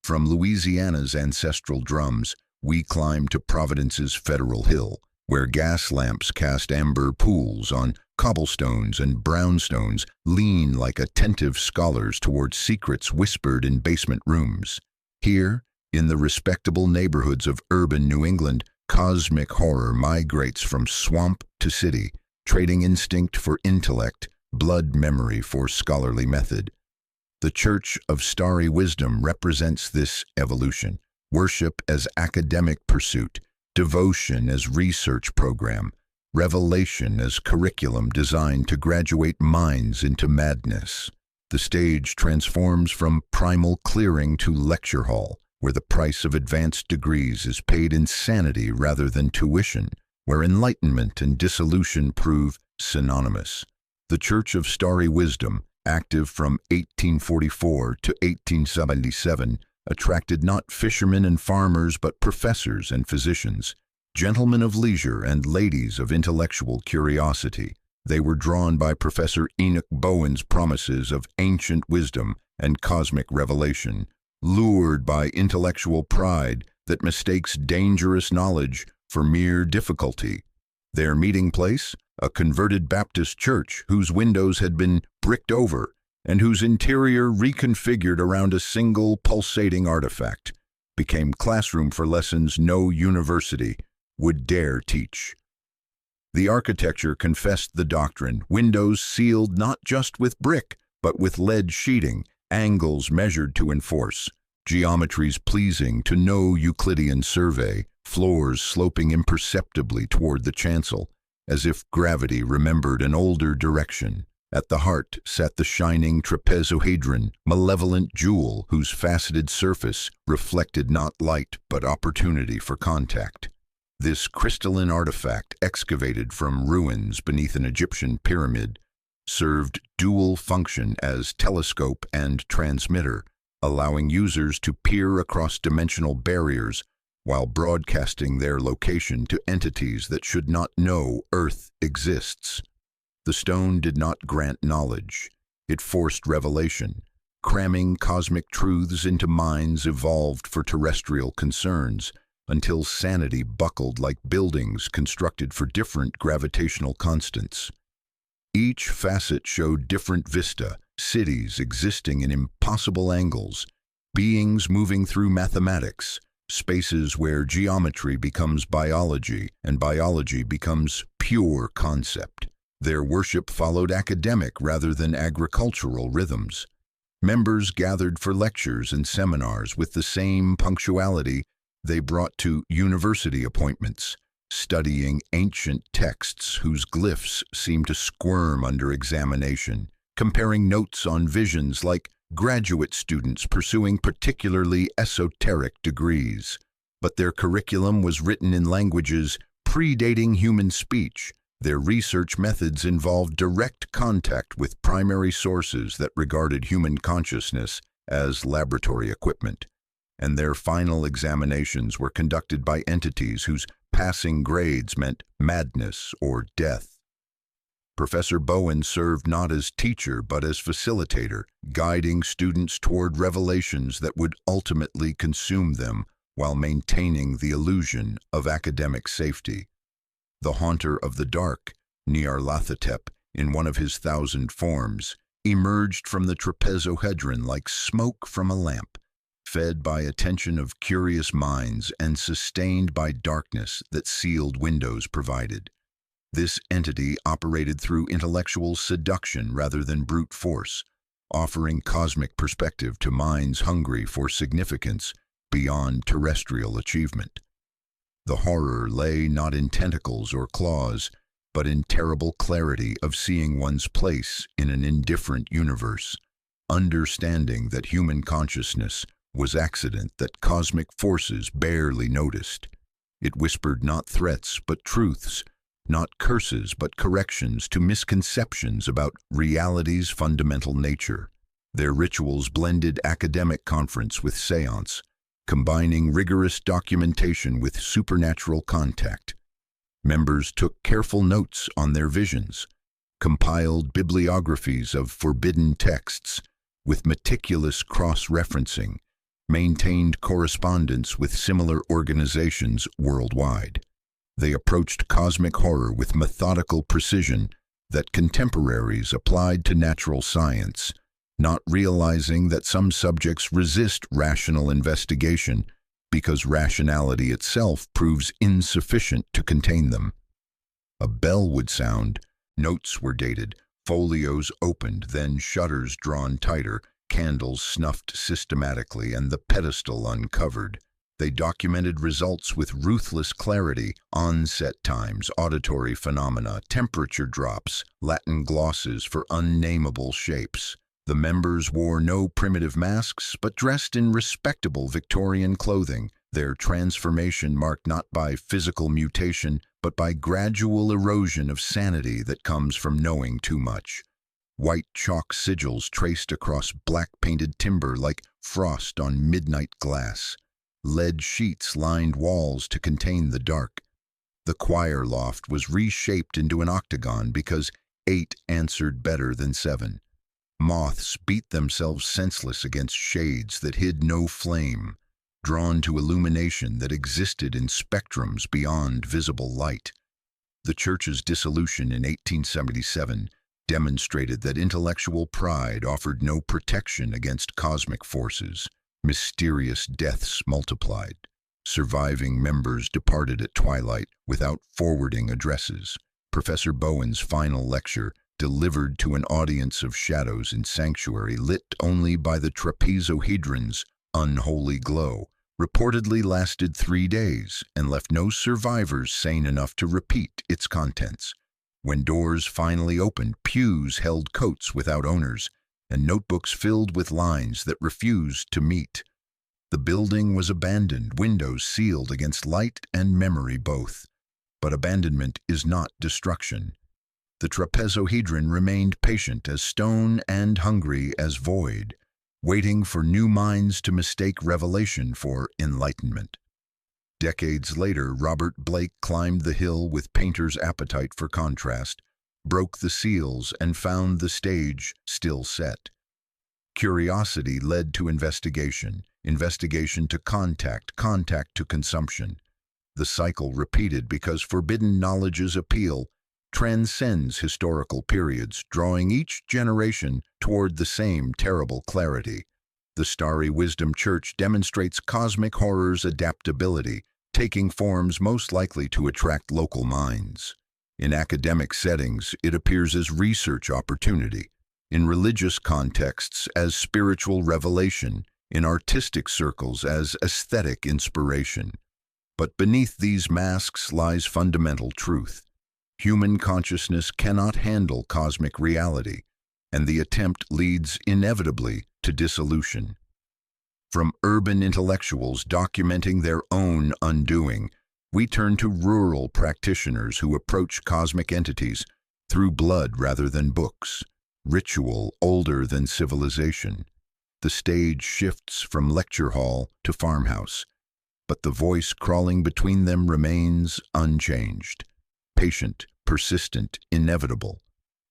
From Louisiana's ancestral drums, we climb to Providence's Federal Hill, where gas lamps cast amber pools on cobblestones and brownstones lean like attentive scholars toward secrets whispered in basement rooms. Here, in the respectable neighborhoods of urban New England, cosmic horror migrates from swamp to city, trading instinct for intellect, blood memory for scholarly method. The Church of Starry Wisdom represents this evolution, worship as academic pursuit, devotion as research program, revelation as curriculum designed to graduate minds into madness. The stage transforms from primal clearing to lecture hall, where the price of advanced degrees is paid in sanity rather than tuition, where enlightenment and dissolution prove synonymous. The Church of Starry Wisdom, active from 1844 to 1877, attracted not fishermen and farmers but professors and physicians, gentlemen of leisure and ladies of intellectual curiosity. They were drawn by Professor Enoch Bowen's promises of ancient wisdom and cosmic revelation, lured by intellectual pride that mistakes dangerous knowledge for mere difficulty. Their meeting place, a converted Baptist church whose windows had been bricked over and whose interior reconfigured around a single pulsating artifact, became classroom for lessons no university would dare teach. The architecture confessed the doctrine, windows sealed not just with brick, but with lead sheeting, angles measured to enforce, geometries pleasing to no Euclidean survey, floors sloping imperceptibly toward the chancel, as if gravity remembered an older direction. At the heart sat the shining trapezohedron, malevolent jewel whose faceted surface reflected not light but opportunity for contact. This crystalline artifact, excavated from ruins beneath an Egyptian pyramid, served dual function as telescope and transmitter, allowing users to peer across dimensional barriers while broadcasting their location to entities that should not know Earth exists. The stone did not grant knowledge. It forced revelation, cramming cosmic truths into minds evolved for terrestrial concerns, until sanity buckled like buildings constructed for different gravitational constants. Each facet showed different vista, cities existing in impossible angles, beings moving through mathematics, spaces where geometry becomes biology and biology becomes pure concept. Their worship followed academic rather than agricultural rhythms. Members gathered for lectures and seminars with the same punctuality they brought to university appointments, studying ancient texts whose glyphs seemed to squirm under examination, comparing notes on visions like graduate students pursuing particularly esoteric degrees. But their curriculum was written in languages predating human speech. Their research methods involved direct contact with primary sources that regarded human consciousness as laboratory equipment, and their final examinations were conducted by entities whose passing grades meant madness or death. Professor Bowen served not as teacher but as facilitator, guiding students toward revelations that would ultimately consume them while maintaining the illusion of academic safety. The haunter of the dark, Nyarlathotep, in one of his 1,000 forms, emerged from the trapezohedron like smoke from a lamp, fed by attention of curious minds and sustained by darkness that sealed windows provided. This entity operated through intellectual seduction rather than brute force, offering cosmic perspective to minds hungry for significance beyond terrestrial achievement. The horror lay not in tentacles or claws, but in terrible clarity of seeing one's place in an indifferent universe, understanding that human consciousness was accident that cosmic forces barely noticed. It whispered not threats but truths, not curses but corrections to misconceptions about reality's fundamental nature. Their rituals blended academic conference with seance, combining rigorous documentation with supernatural contact. Members took careful notes on their visions, compiled bibliographies of forbidden texts with meticulous cross-referencing, maintained correspondence with similar organizations worldwide. They approached cosmic horror with methodical precision that contemporaries applied to natural science, not realizing that some subjects resist rational investigation because rationality itself proves insufficient to contain them. A bell would sound, notes were dated, folios opened, then shutters drawn tighter, candles snuffed systematically, and the pedestal uncovered. They documented results with ruthless clarity, onset times, auditory phenomena, temperature drops, Latin glosses for unnameable shapes. The members wore no primitive masks, but dressed in respectable Victorian clothing, their transformation marked not by physical mutation, but by gradual erosion of sanity that comes from knowing too much. White chalk sigils traced across black-painted timber like frost on midnight glass. Lead sheets lined walls to contain the dark. The choir loft was reshaped into an octagon because 8 answered better than 7. Moths beat themselves senseless against shades that hid no flame, drawn to illumination that existed in spectrums beyond visible light. The church's dissolution in 1877 demonstrated that intellectual pride offered no protection against cosmic forces. Mysterious deaths multiplied. Surviving members departed at twilight without forwarding addresses. Professor Bowen's final lecture, delivered to an audience of shadows in sanctuary lit only by the trapezohedron's unholy glow, reportedly lasted 3 days and left no survivors sane enough to repeat its contents. When doors finally opened, pews held coats without owners, and notebooks filled with lines that refused to meet. The building was abandoned, windows sealed against light and memory both. But abandonment is not destruction. The trapezohedron remained patient as stone and hungry as void, waiting for new minds to mistake revelation for enlightenment. Decades later, Robert Blake climbed the hill with painter's appetite for contrast, broke the seals, and found the stage still set. Curiosity led to investigation, investigation to contact, contact to consumption. The cycle repeated because forbidden knowledge's appeal transcends historical periods, drawing each generation toward the same terrible clarity. The Starry Wisdom Church demonstrates cosmic horror's adaptability, taking forms most likely to attract local minds. In academic settings, it appears as research opportunity. In religious contexts, as spiritual revelation. In artistic circles, as aesthetic inspiration. But beneath these masks lies fundamental truth. Human consciousness cannot handle cosmic reality, and the attempt leads inevitably to dissolution. From urban intellectuals documenting their own undoing, we turn to rural practitioners who approach cosmic entities through blood rather than books, ritual older than civilization. The stage shifts from lecture hall to farmhouse, but the voice crawling between them remains unchanged, patient, persistent, inevitable.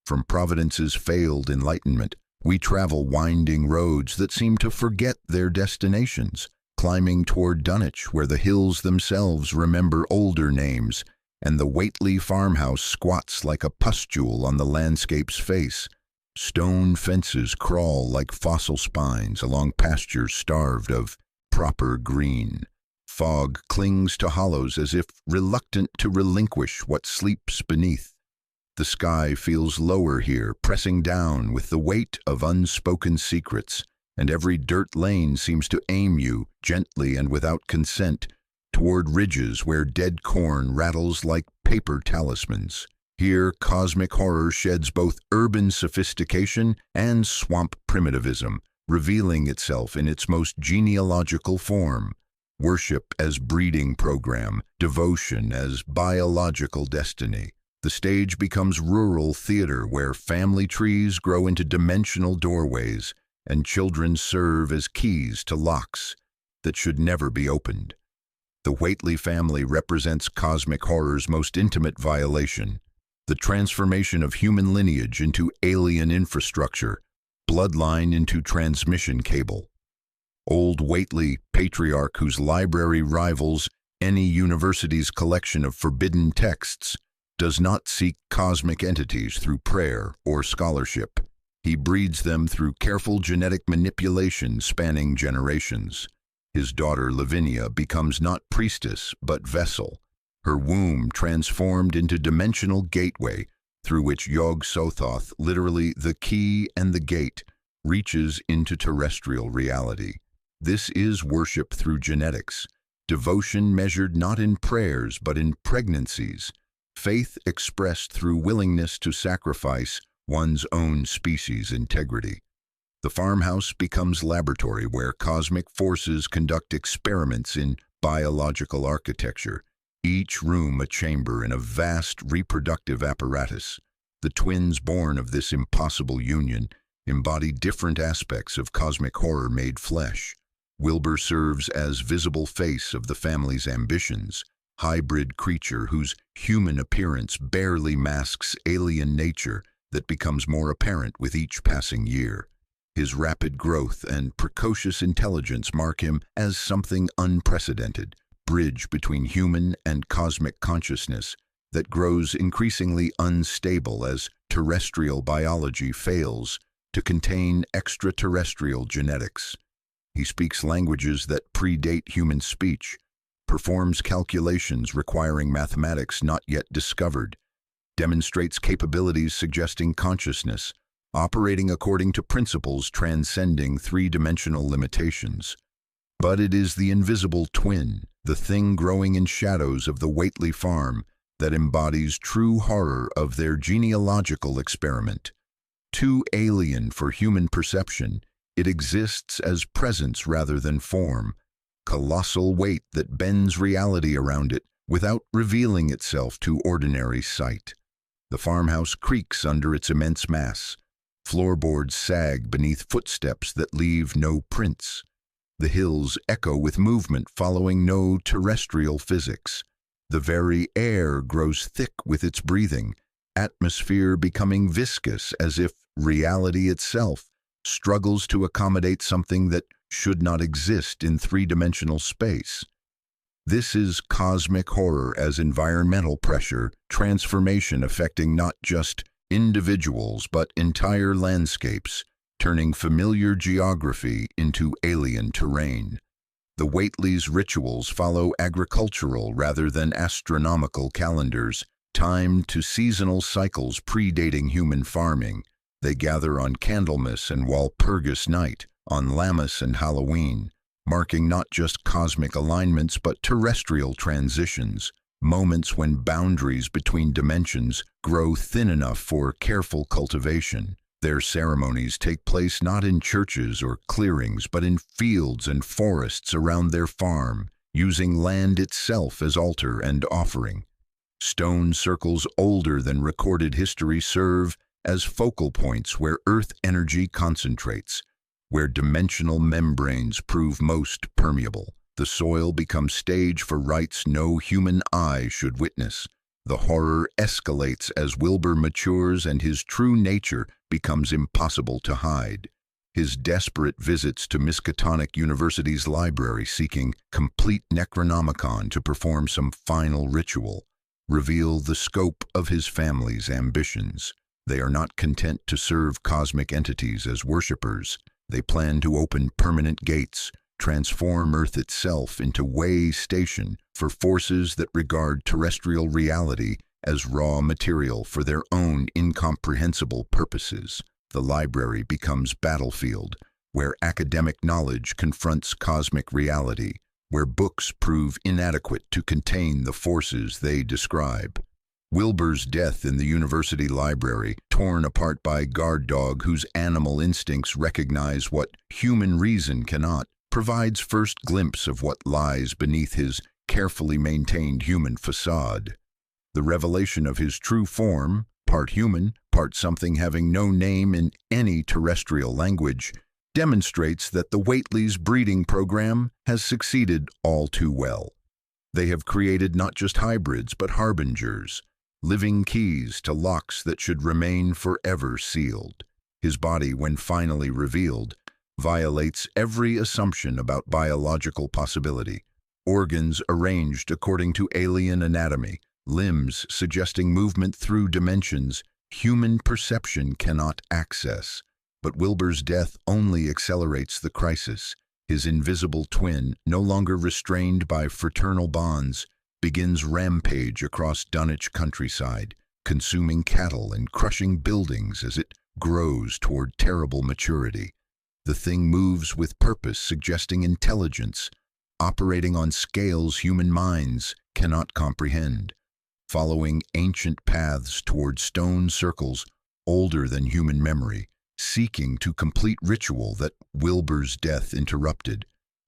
From Providence's failed enlightenment, we travel winding roads that seem to forget their destinations, climbing toward Dunwich, where the hills themselves remember older names, and the Whately farmhouse squats like a pustule on the landscape's face. Stone fences crawl like fossil spines along pastures starved of proper green. Fog clings to hollows as if reluctant to relinquish what sleeps beneath. The sky feels lower here, pressing down with the weight of unspoken secrets, and every dirt lane seems to aim you, gently and without consent, toward ridges where dead corn rattles like paper talismans. Here, cosmic horror sheds both urban sophistication and swamp primitivism, revealing itself in its most genealogical form. Worship as breeding program, devotion as biological destiny. The stage becomes rural theater where family trees grow into dimensional doorways and children serve as keys to locks that should never be opened. The Whately family represents cosmic horror's most intimate violation, the transformation of human lineage into alien infrastructure, bloodline into transmission cable. Old Whately, patriarch whose library rivals any university's collection of forbidden texts, does not seek cosmic entities through prayer or scholarship. He breeds them through careful genetic manipulation spanning generations. His daughter Lavinia becomes not priestess but vessel, her womb transformed into dimensional gateway through which Yog-Sothoth, literally the key and the gate, reaches into terrestrial reality. This is worship through genetics, devotion measured not in prayers but in pregnancies, faith expressed through willingness to sacrifice one's own species' integrity. The farmhouse becomes laboratory where cosmic forces conduct experiments in biological architecture, each room a chamber in a vast reproductive apparatus. The twins born of this impossible union embody different aspects of cosmic horror made flesh. Wilbur serves as visible face of the family's ambitions, hybrid creature whose human appearance barely masks alien nature that becomes more apparent with each passing year. His rapid growth and precocious intelligence mark him as something unprecedented, bridge between human and cosmic consciousness that grows increasingly unstable as terrestrial biology fails to contain extraterrestrial genetics. He speaks languages that predate human speech, performs calculations requiring mathematics not yet discovered, demonstrates capabilities suggesting consciousness, operating according to principles transcending three-dimensional limitations. But it is the invisible twin, the thing growing in shadows of the Whately farm, that embodies true horror of their genealogical experiment. Too alien for human perception, it exists as presence rather than form, colossal weight that bends reality around it without revealing itself to ordinary sight. The farmhouse creaks under its immense mass. Floorboards sag beneath footsteps that leave no prints. The hills echo with movement following no terrestrial physics. The very air grows thick with its breathing, atmosphere becoming viscous as if reality itself struggles to accommodate something that should not exist in three-dimensional space. This is cosmic horror as environmental pressure, transformation affecting not just individuals but entire landscapes, turning familiar geography into alien terrain. The Whately's rituals follow agricultural rather than astronomical calendars, timed to seasonal cycles predating human farming. They gather on Candlemas and Walpurgis Night, on Lammas and Halloween, marking not just cosmic alignments but terrestrial transitions, moments when boundaries between dimensions grow thin enough for careful cultivation. Their ceremonies take place not in churches or clearings but in fields and forests around their farm, using land itself as altar and offering. Stone circles older than recorded history serve as focal points where earth energy concentrates, where dimensional membranes prove most permeable. The soil becomes stage for rites no human eye should witness. The horror escalates as Wilbur matures and his true nature becomes impossible to hide. His desperate visits to Miskatonic University's library seeking complete Necronomicon to perform some final ritual reveal the scope of his family's ambitions. They are not content to serve cosmic entities as worshippers. They plan to open permanent gates, transform Earth itself into way station for forces that regard terrestrial reality as raw material for their own incomprehensible purposes. The library becomes battlefield, where academic knowledge confronts cosmic reality, where books prove inadequate to contain the forces they describe. Wilbur's death in the university library, torn apart by guard dog whose animal instincts recognize what human reason cannot, provides first glimpse of what lies beneath his carefully maintained human facade. The revelation of his true form, part human, part something having no name in any terrestrial language, demonstrates that the Whately's breeding program has succeeded all too well. They have created not just hybrids but harbingers, living keys to locks that should remain forever sealed. His body, when finally revealed, violates every assumption about biological possibility. Organs arranged according to alien anatomy, limbs suggesting movement through dimensions human perception cannot access. But Wilbur's death only accelerates the crisis. His invisible twin, no longer restrained by fraternal bonds, begins rampage across Dunwich countryside, consuming cattle and crushing buildings as it grows toward terrible maturity. The thing moves with purpose, suggesting intelligence, operating on scales human minds cannot comprehend, following ancient paths toward stone circles older than human memory, seeking to complete ritual that Wilbur's death interrupted.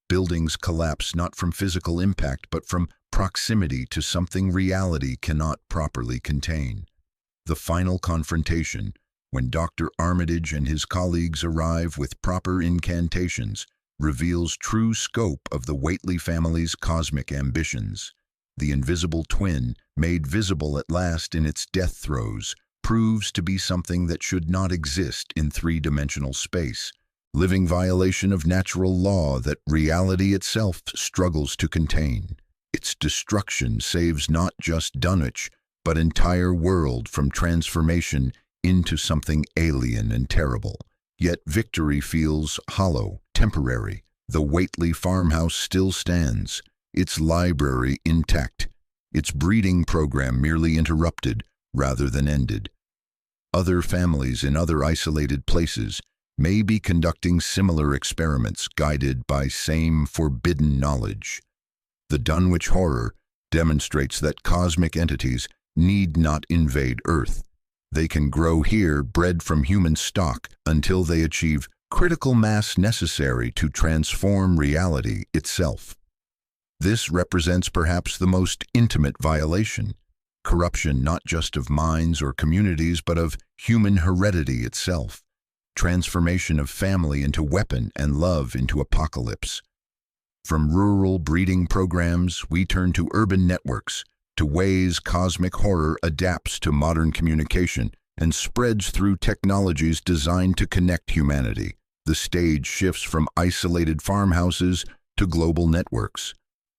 Buildings collapse not from physical impact but from proximity to something reality cannot properly contain. The final confrontation, when Dr. Armitage and his colleagues arrive with proper incantations, reveals true scope of the Whately family's cosmic ambitions. The invisible twin, made visible at last in its death throes, proves to be something that should not exist in three-dimensional space, living violation of natural law that reality itself struggles to contain. Its destruction saves not just Dunwich, but entire world from transformation into something alien and terrible. Yet victory feels hollow, temporary. The Whately farmhouse still stands, its library intact, its breeding program merely interrupted rather than ended. Other families in other isolated places may be conducting similar experiments guided by same forbidden knowledge. The Dunwich horror demonstrates that cosmic entities need not invade Earth. They can grow here, bred from human stock, until they achieve critical mass necessary to transform reality itself. This represents perhaps the most intimate violation, corruption not just of minds or communities but of human heredity itself, transformation of family into weapon and love into apocalypse. From rural breeding programs, we turn to urban networks, to ways cosmic horror adapts to modern communication and spreads through technologies designed to connect humanity. The stage shifts from isolated farmhouses to global networks,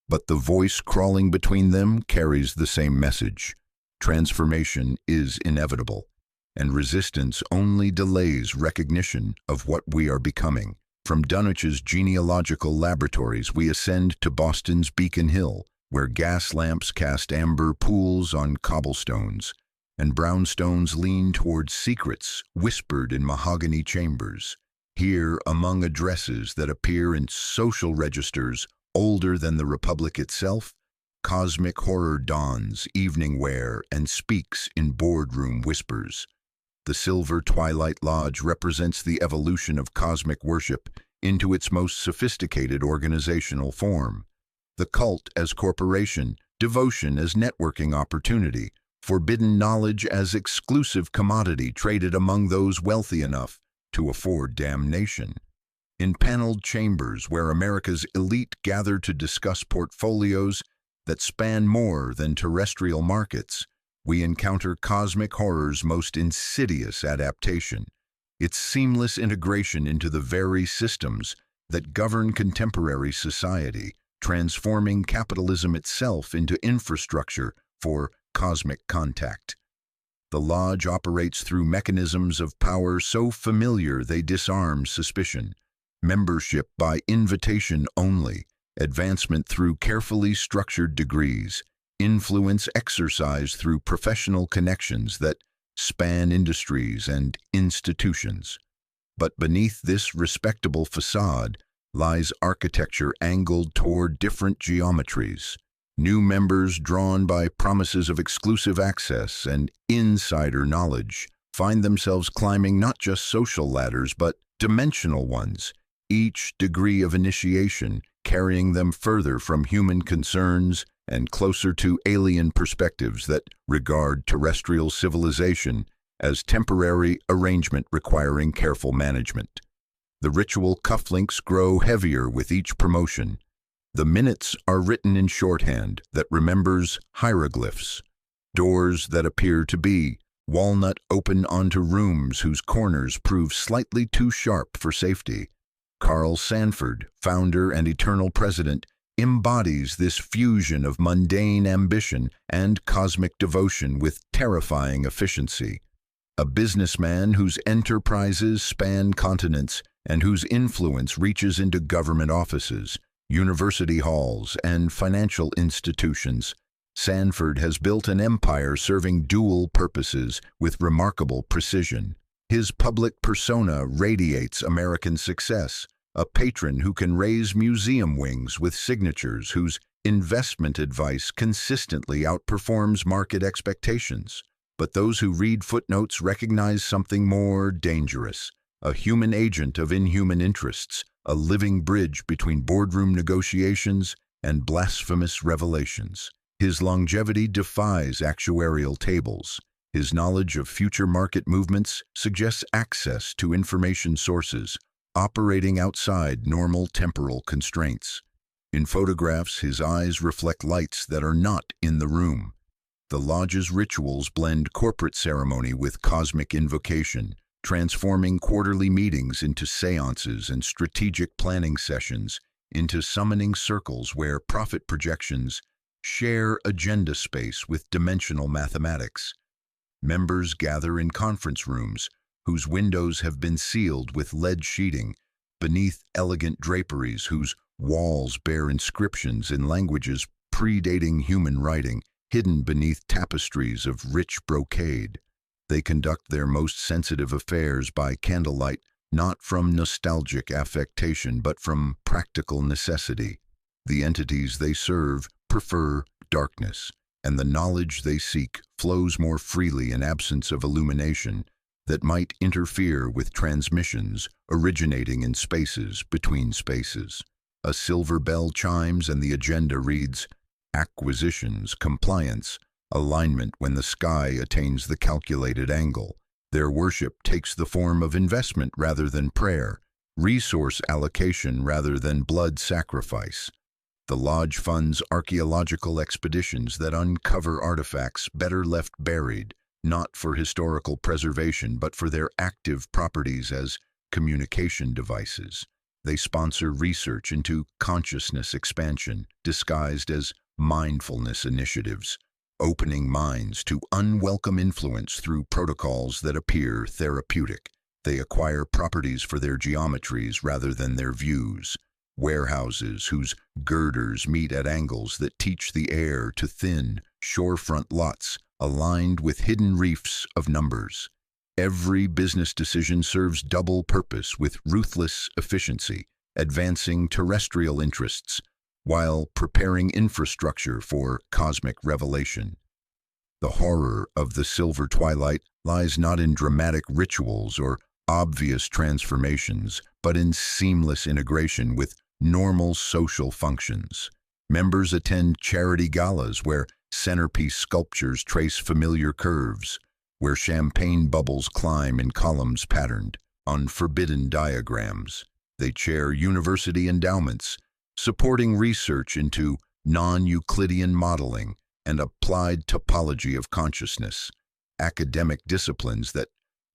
but the voice crawling between them carries the same message. Transformation is inevitable, and resistance only delays recognition of what we are becoming. From Dunwich's genealogical laboratories, we ascend to Boston's Beacon Hill, where gas lamps cast amber pools on cobblestones, and brownstones lean towards secrets whispered in mahogany chambers. Here, among addresses that appear in social registers older than the Republic itself, cosmic horror dons evening wear and speaks in boardroom whispers. The Silver Twilight Lodge represents the evolution of cosmic worship into its most sophisticated organizational form. The cult as corporation, devotion as networking opportunity, forbidden knowledge as exclusive commodity traded among those wealthy enough to afford damnation. In paneled chambers where America's elite gather to discuss portfolios that span more than terrestrial markets, we encounter cosmic horror's most insidious adaptation, its seamless integration into the very systems that govern contemporary society, transforming capitalism itself into infrastructure for cosmic contact. The Lodge operates through mechanisms of power so familiar they disarm suspicion. Membership by invitation only, advancement through carefully structured degrees, influence exercised through professional connections that span industries and institutions. But beneath this respectable facade lies architecture angled toward different geometries. New members drawn by promises of exclusive access and insider knowledge find themselves climbing not just social ladders but dimensional ones, each degree of initiation carrying them further from human concerns and closer to alien perspectives that regard terrestrial civilization as temporary arrangement requiring careful management. The ritual cufflinks grow heavier with each promotion. The minutes are written in shorthand that remembers hieroglyphs. Doors that appear to be walnut open onto rooms whose corners prove slightly too sharp for safety. Carl Sanford, founder and eternal president, embodies this fusion of mundane ambition and cosmic devotion with terrifying efficiency. A businessman whose enterprises span continents and whose influence reaches into government offices, university halls, and financial institutions, Sanford has built an empire serving dual purposes with remarkable precision. His public persona radiates American success, a patron who can raise museum wings with signatures whose investment advice consistently outperforms market expectations. But those who read footnotes recognize something more dangerous, a human agent of inhuman interests, a living bridge between boardroom negotiations and blasphemous revelations. His longevity defies actuarial tables. His knowledge of future market movements suggests access to information sources operating outside normal temporal constraints. In photographs, his eyes reflect lights that are not in the room. The Lodge's rituals blend corporate ceremony with cosmic invocation, transforming quarterly meetings into seances and strategic planning sessions into summoning circles where profit projections share agenda space with dimensional mathematics. Members gather in conference rooms whose windows have been sealed with lead sheeting, beneath elegant draperies whose walls bear inscriptions in languages predating human writing, hidden beneath tapestries of rich brocade. They conduct their most sensitive affairs by candlelight, not from nostalgic affectation but from practical necessity. The entities they serve prefer darkness, and the knowledge they seek flows more freely in absence of illumination that might interfere with transmissions originating in spaces between spaces. A silver bell chimes and the agenda reads, acquisitions, compliance, alignment when the sky attains the calculated angle. Their worship takes the form of investment rather than prayer, resource allocation rather than blood sacrifice. The Lodge funds archaeological expeditions that uncover artifacts better left buried, not for historical preservation but for their active properties as communication devices. They sponsor research into consciousness expansion, disguised as mindfulness initiatives, opening minds to unwelcome influence through protocols that appear therapeutic. They acquire properties for their geometries rather than their views. Warehouses whose girders meet at angles that teach the air to thin shorefront lots aligned with hidden reefs of numbers. Every business decision serves double purpose with ruthless efficiency, advancing terrestrial interests while preparing infrastructure for cosmic revelation. The horror of the Silver Twilight lies not in dramatic rituals or obvious transformations, but in seamless integration with normal social functions. Members attend charity galas where centerpiece sculptures trace familiar curves, where champagne bubbles climb in columns patterned on forbidden diagrams. They chair university endowments, supporting research into non-Euclidean modeling and applied topology of consciousness, academic disciplines that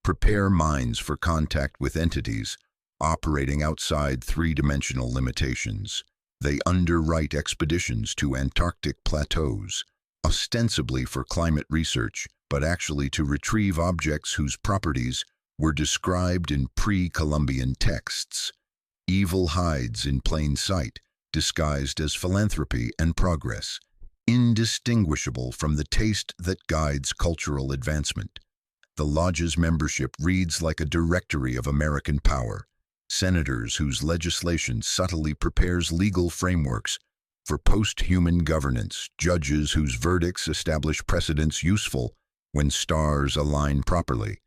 prepare minds for contact with entities operating outside three-dimensional limitations. They underwrite expeditions to Antarctic plateaus, ostensibly for climate research, but actually to retrieve objects whose properties were described in pre-Columbian texts. Evil hides in plain sight, disguised as philanthropy and progress, indistinguishable from the taste that guides cultural advancement. The Lodge's membership reads like a directory of American power, senators whose legislation subtly prepares legal frameworks for post-human governance, judges whose verdicts establish precedents useful when stars align properly,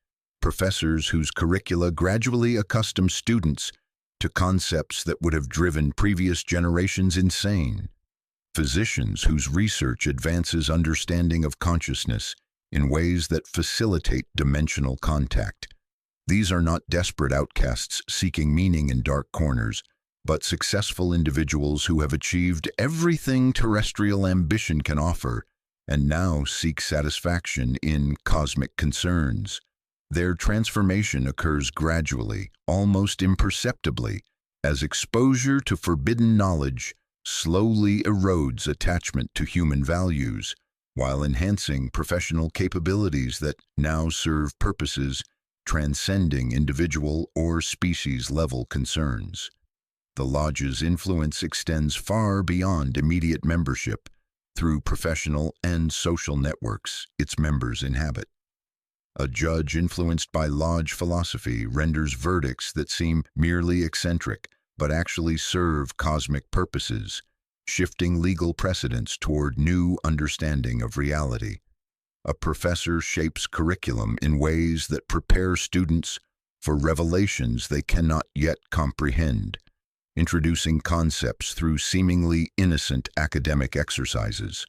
professors whose curricula gradually accustom students to concepts that would have driven previous generations insane, physicians whose research advances understanding of consciousness in ways that facilitate dimensional contact. These are not desperate outcasts seeking meaning in dark corners, but successful individuals who have achieved everything terrestrial ambition can offer and now seek satisfaction in cosmic concerns. Their transformation occurs gradually, almost imperceptibly, as exposure to forbidden knowledge slowly erodes attachment to human values, while enhancing professional capabilities that now serve purposes transcending individual or species-level concerns. The Lodge's influence extends far beyond immediate membership through professional and social networks its members inhabit. A judge influenced by Lodge philosophy renders verdicts that seem merely eccentric but actually serve cosmic purposes, shifting legal precedents toward new understanding of reality. A professor shapes curriculum in ways that prepare students for revelations they cannot yet comprehend, introducing concepts through seemingly innocent academic exercises.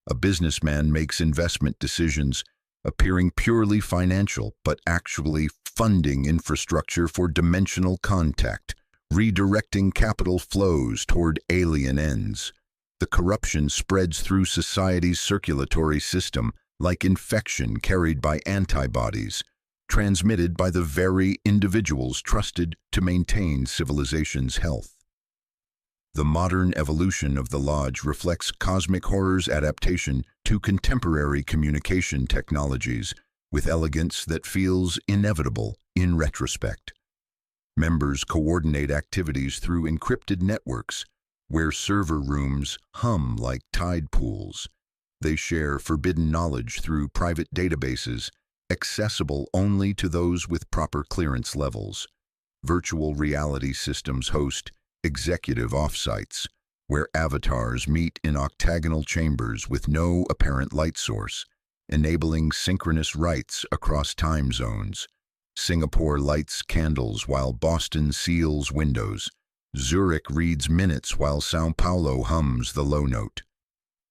A businessman makes investment decisions appearing purely financial but actually funding infrastructure for dimensional contact, redirecting capital flows toward alien ends. The corruption spreads through society's circulatory system like infection carried by antibodies, transmitted by the very individuals trusted to maintain civilization's health. The modern evolution of the Lodge reflects cosmic horror's adaptation to contemporary communication technologies with elegance that feels inevitable in retrospect. Members coordinate activities through encrypted networks, where server rooms hum like tide pools. They share forbidden knowledge through private databases, accessible only to those with proper clearance levels. Virtual reality systems host executive offsites, where avatars meet in octagonal chambers with no apparent light source, enabling synchronous rites across time zones. Singapore lights candles while Boston seals windows. Zurich reads minutes while São Paulo hums the low note.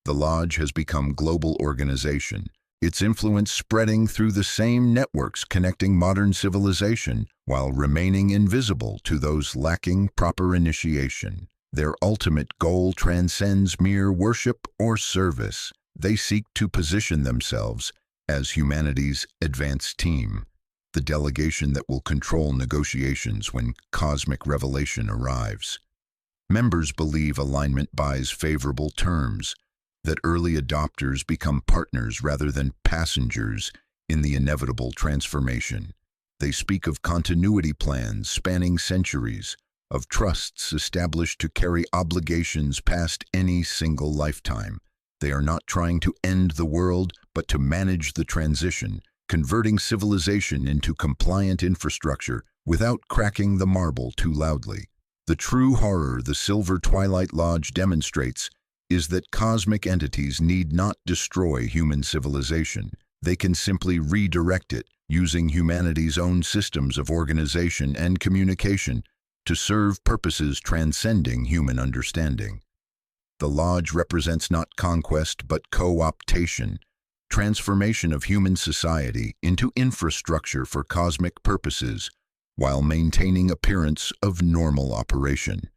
The Lodge has become global organization, its influence spreading through the same networks connecting modern civilization while remaining invisible to those lacking proper initiation. Their ultimate goal transcends mere worship or service. They seek to position themselves as humanity's advanced team, the delegation that will control negotiations when cosmic revelation arrives. Members believe alignment buys favorable terms, that early adopters become partners rather than passengers in the inevitable transformation. They speak of continuity plans spanning centuries, of trusts established to carry obligations past any single lifetime. They are not trying to end the world, but to manage the transition, converting civilization into compliant infrastructure without cracking the marble too loudly. The true horror the Silver Twilight Lodge demonstrates is that cosmic entities need not destroy human civilization. They can simply redirect it, using humanity's own systems of organization and communication to serve purposes transcending human understanding. The Lodge represents not conquest but co-optation, transformation of human society into infrastructure for cosmic purposes, while maintaining appearance of normal operation.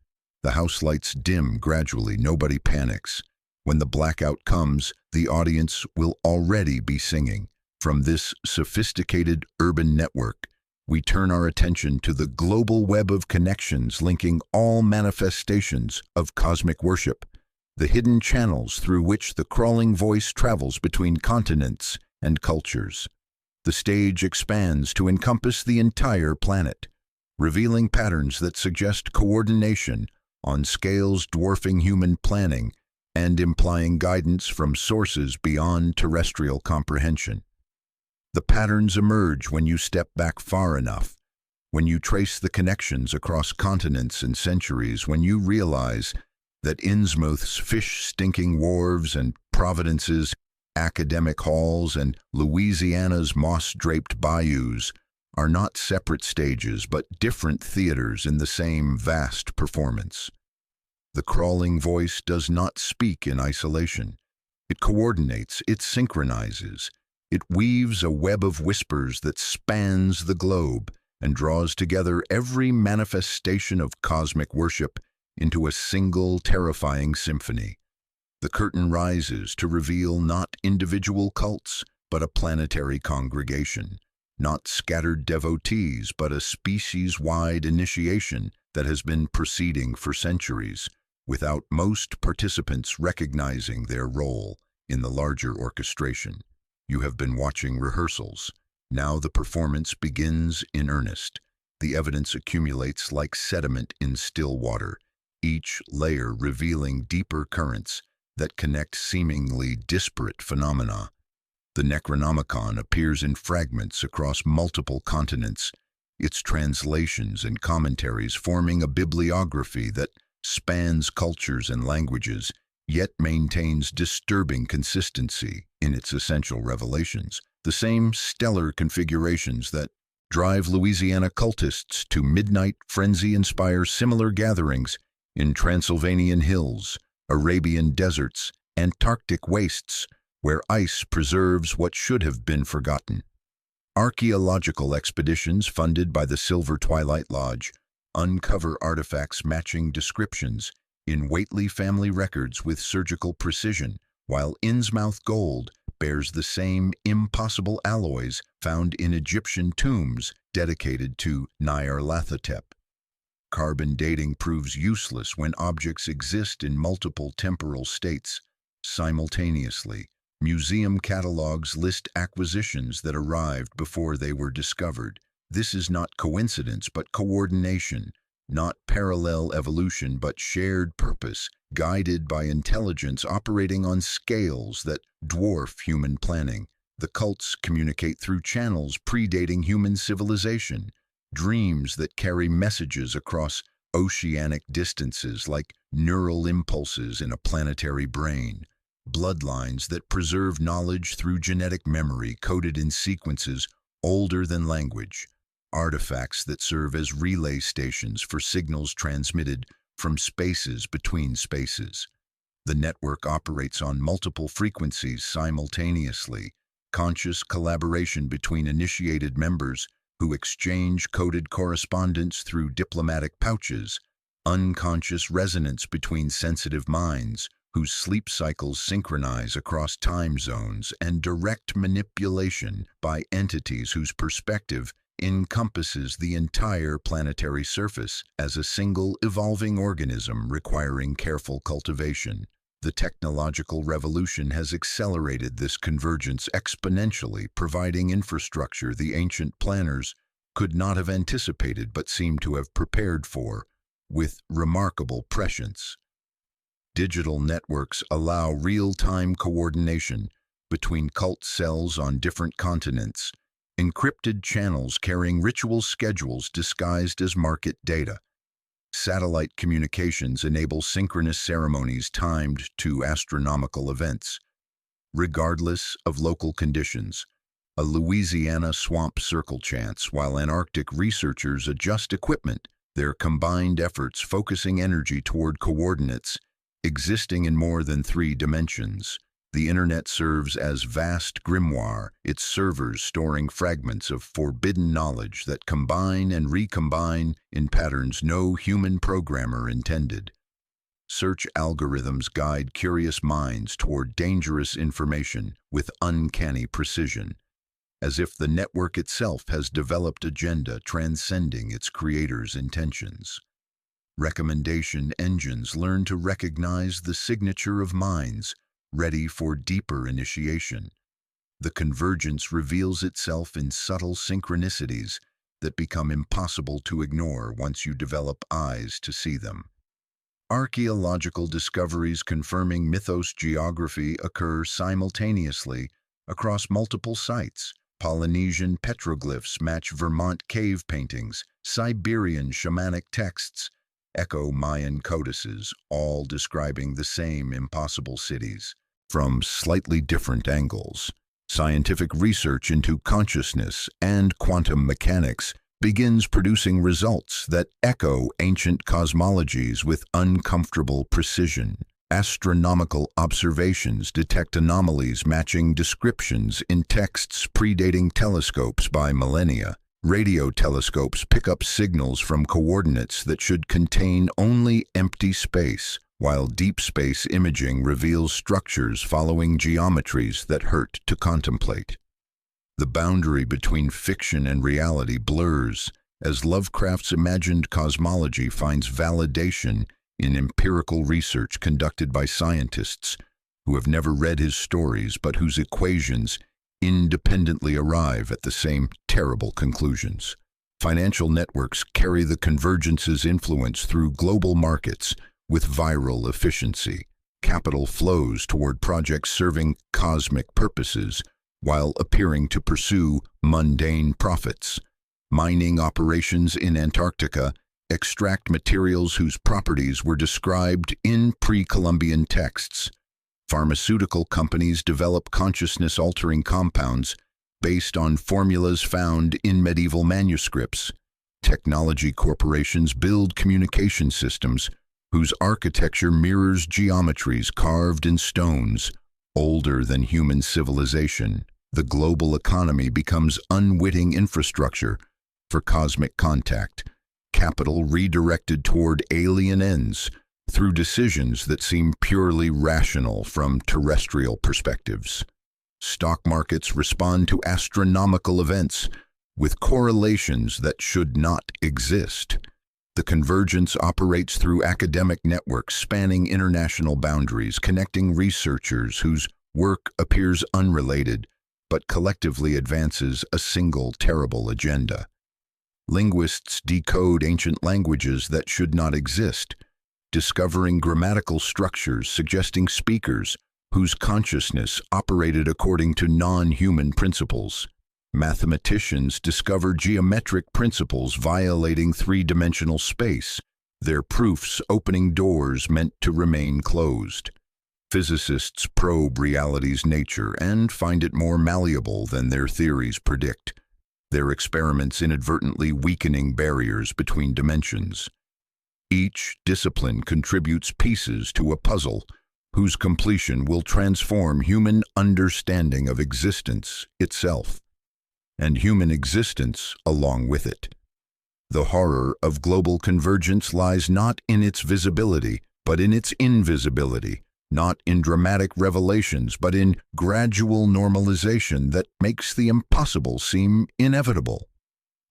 The house lights dim gradually, nobody panics. When the blackout comes, the audience will already be singing. From this sophisticated urban network, we turn our attention to the global web of connections linking all manifestations of cosmic worship, the hidden channels through which the crawling voice travels between continents and cultures. The stage expands to encompass the entire planet, revealing patterns that suggest coordination on scales dwarfing human planning and implying guidance from sources beyond terrestrial comprehension. The patterns emerge when you step back far enough, when you trace the connections across continents and centuries, when you realize that Innsmouth's fish-stinking wharves and Providence's academic halls and Louisiana's moss-draped bayous are not separate stages but different theaters in the same vast performance. The crawling voice does not speak in isolation. It coordinates, it synchronizes. It weaves a web of whispers that spans the globe and draws together every manifestation of cosmic worship into a single terrifying symphony. The curtain rises to reveal not individual cults, but a planetary congregation, not scattered devotees, but a species-wide initiation that has been proceeding for centuries, without most participants recognizing their role in the larger orchestration. You have been watching rehearsals. Now the performance begins in earnest. The evidence accumulates like sediment in still water, each layer revealing deeper currents that connect seemingly disparate phenomena. The Necronomicon appears in fragments across multiple continents, its translations and commentaries forming a bibliography that spans cultures and languages, yet maintains disturbing consistency in its essential revelations. The same stellar configurations that drive Louisiana cultists to midnight frenzy inspire similar gatherings in Transylvanian hills, Arabian deserts, Antarctic wastes, where ice preserves what should have been forgotten. Archaeological expeditions funded by the Silver Twilight Lodge uncover artifacts matching descriptions in Whately family records with surgical precision, while Innsmouth gold bears the same impossible alloys found in Egyptian tombs dedicated to Nyarlathotep. Carbon dating proves useless when objects exist in multiple temporal states simultaneously. Museum catalogs list acquisitions that arrived before they were discovered. This is not coincidence but coordination, not parallel evolution but shared purpose, guided by intelligence operating on scales that dwarf human planning. The cults communicate through channels predating human civilization, dreams that carry messages across oceanic distances like neural impulses in a planetary brain, bloodlines that preserve knowledge through genetic memory coded in sequences older than language, artifacts that serve as relay stations for signals transmitted from spaces between spaces. The network operates on multiple frequencies simultaneously, conscious collaboration between initiated members who exchange coded correspondence through diplomatic pouches, unconscious resonance between sensitive minds whose sleep cycles synchronize across time zones, and direct manipulation by entities whose perspective encompasses the entire planetary surface as a single evolving organism requiring careful cultivation. The technological revolution has accelerated this convergence exponentially, providing infrastructure the ancient planners could not have anticipated but seem to have prepared for with remarkable prescience. Digital networks allow real-time coordination between cult cells on different continents, encrypted channels carrying ritual schedules disguised as market data. Satellite communications enable synchronous ceremonies timed to astronomical events. Regardless of local conditions, a Louisiana swamp circle chants while Antarctic researchers adjust equipment, their combined efforts focusing energy toward coordinates existing in more than 3 dimensions. The internet serves as vast grimoire, its servers storing fragments of forbidden knowledge that combine and recombine in patterns no human programmer intended. Search algorithms guide curious minds toward dangerous information with uncanny precision, as if the network itself has developed agenda transcending its creator's intentions. Recommendation engines learn to recognize the signature of minds ready for deeper initiation. The convergence reveals itself in subtle synchronicities that become impossible to ignore once you develop eyes to see them. Archaeological discoveries confirming Mythos geography occur simultaneously across multiple sites. Polynesian petroglyphs match Vermont cave paintings, Siberian shamanic texts echo Mayan codices, all describing the same impossible cities. From slightly different angles, scientific research into consciousness and quantum mechanics begins producing results that echo ancient cosmologies with uncomfortable precision. Astronomical observations detect anomalies matching descriptions in texts predating telescopes by millennia. Radio telescopes pick up signals from coordinates that should contain only empty space, while deep space imaging reveals structures following geometries that hurt to contemplate. The boundary between fiction and reality blurs as Lovecraft's imagined cosmology finds validation in empirical research conducted by scientists who have never read his stories but whose equations independently arrive at the same terrible conclusions. Financial networks carry the convergence's influence through global markets with viral efficiency. Capital flows toward projects serving cosmic purposes while appearing to pursue mundane profits. Mining operations in Antarctica extract materials whose properties were described in pre-Columbian texts. Pharmaceutical companies develop consciousness-altering compounds based on formulas found in medieval manuscripts. Technology corporations build communication systems whose architecture mirrors geometries carved in stones older than human civilization. The global economy becomes unwitting infrastructure for cosmic contact, capital redirected toward alien ends through decisions that seem purely rational from terrestrial perspectives. Stock markets respond to astronomical events with correlations that should not exist. The convergence operates through academic networks spanning international boundaries, connecting researchers whose work appears unrelated but collectively advances a single terrible agenda. Linguists decode ancient languages that should not exist, discovering grammatical structures suggesting speakers whose consciousness operated according to non-human principles. Mathematicians discover geometric principles violating 3-dimensional space, their proofs opening doors meant to remain closed. Physicists probe reality's nature and find it more malleable than their theories predict, their experiments inadvertently weakening barriers between dimensions. Each discipline contributes pieces to a puzzle whose completion will transform human understanding of existence itself, and human existence along with it. The horror of global convergence lies not in its visibility, but in its invisibility, not in dramatic revelations, but in gradual normalization that makes the impossible seem inevitable.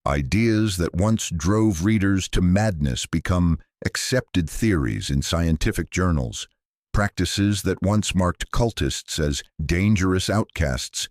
Ideas that once drove readers to madness become accepted theories in scientific journals. Practices that once marked cultists as dangerous outcasts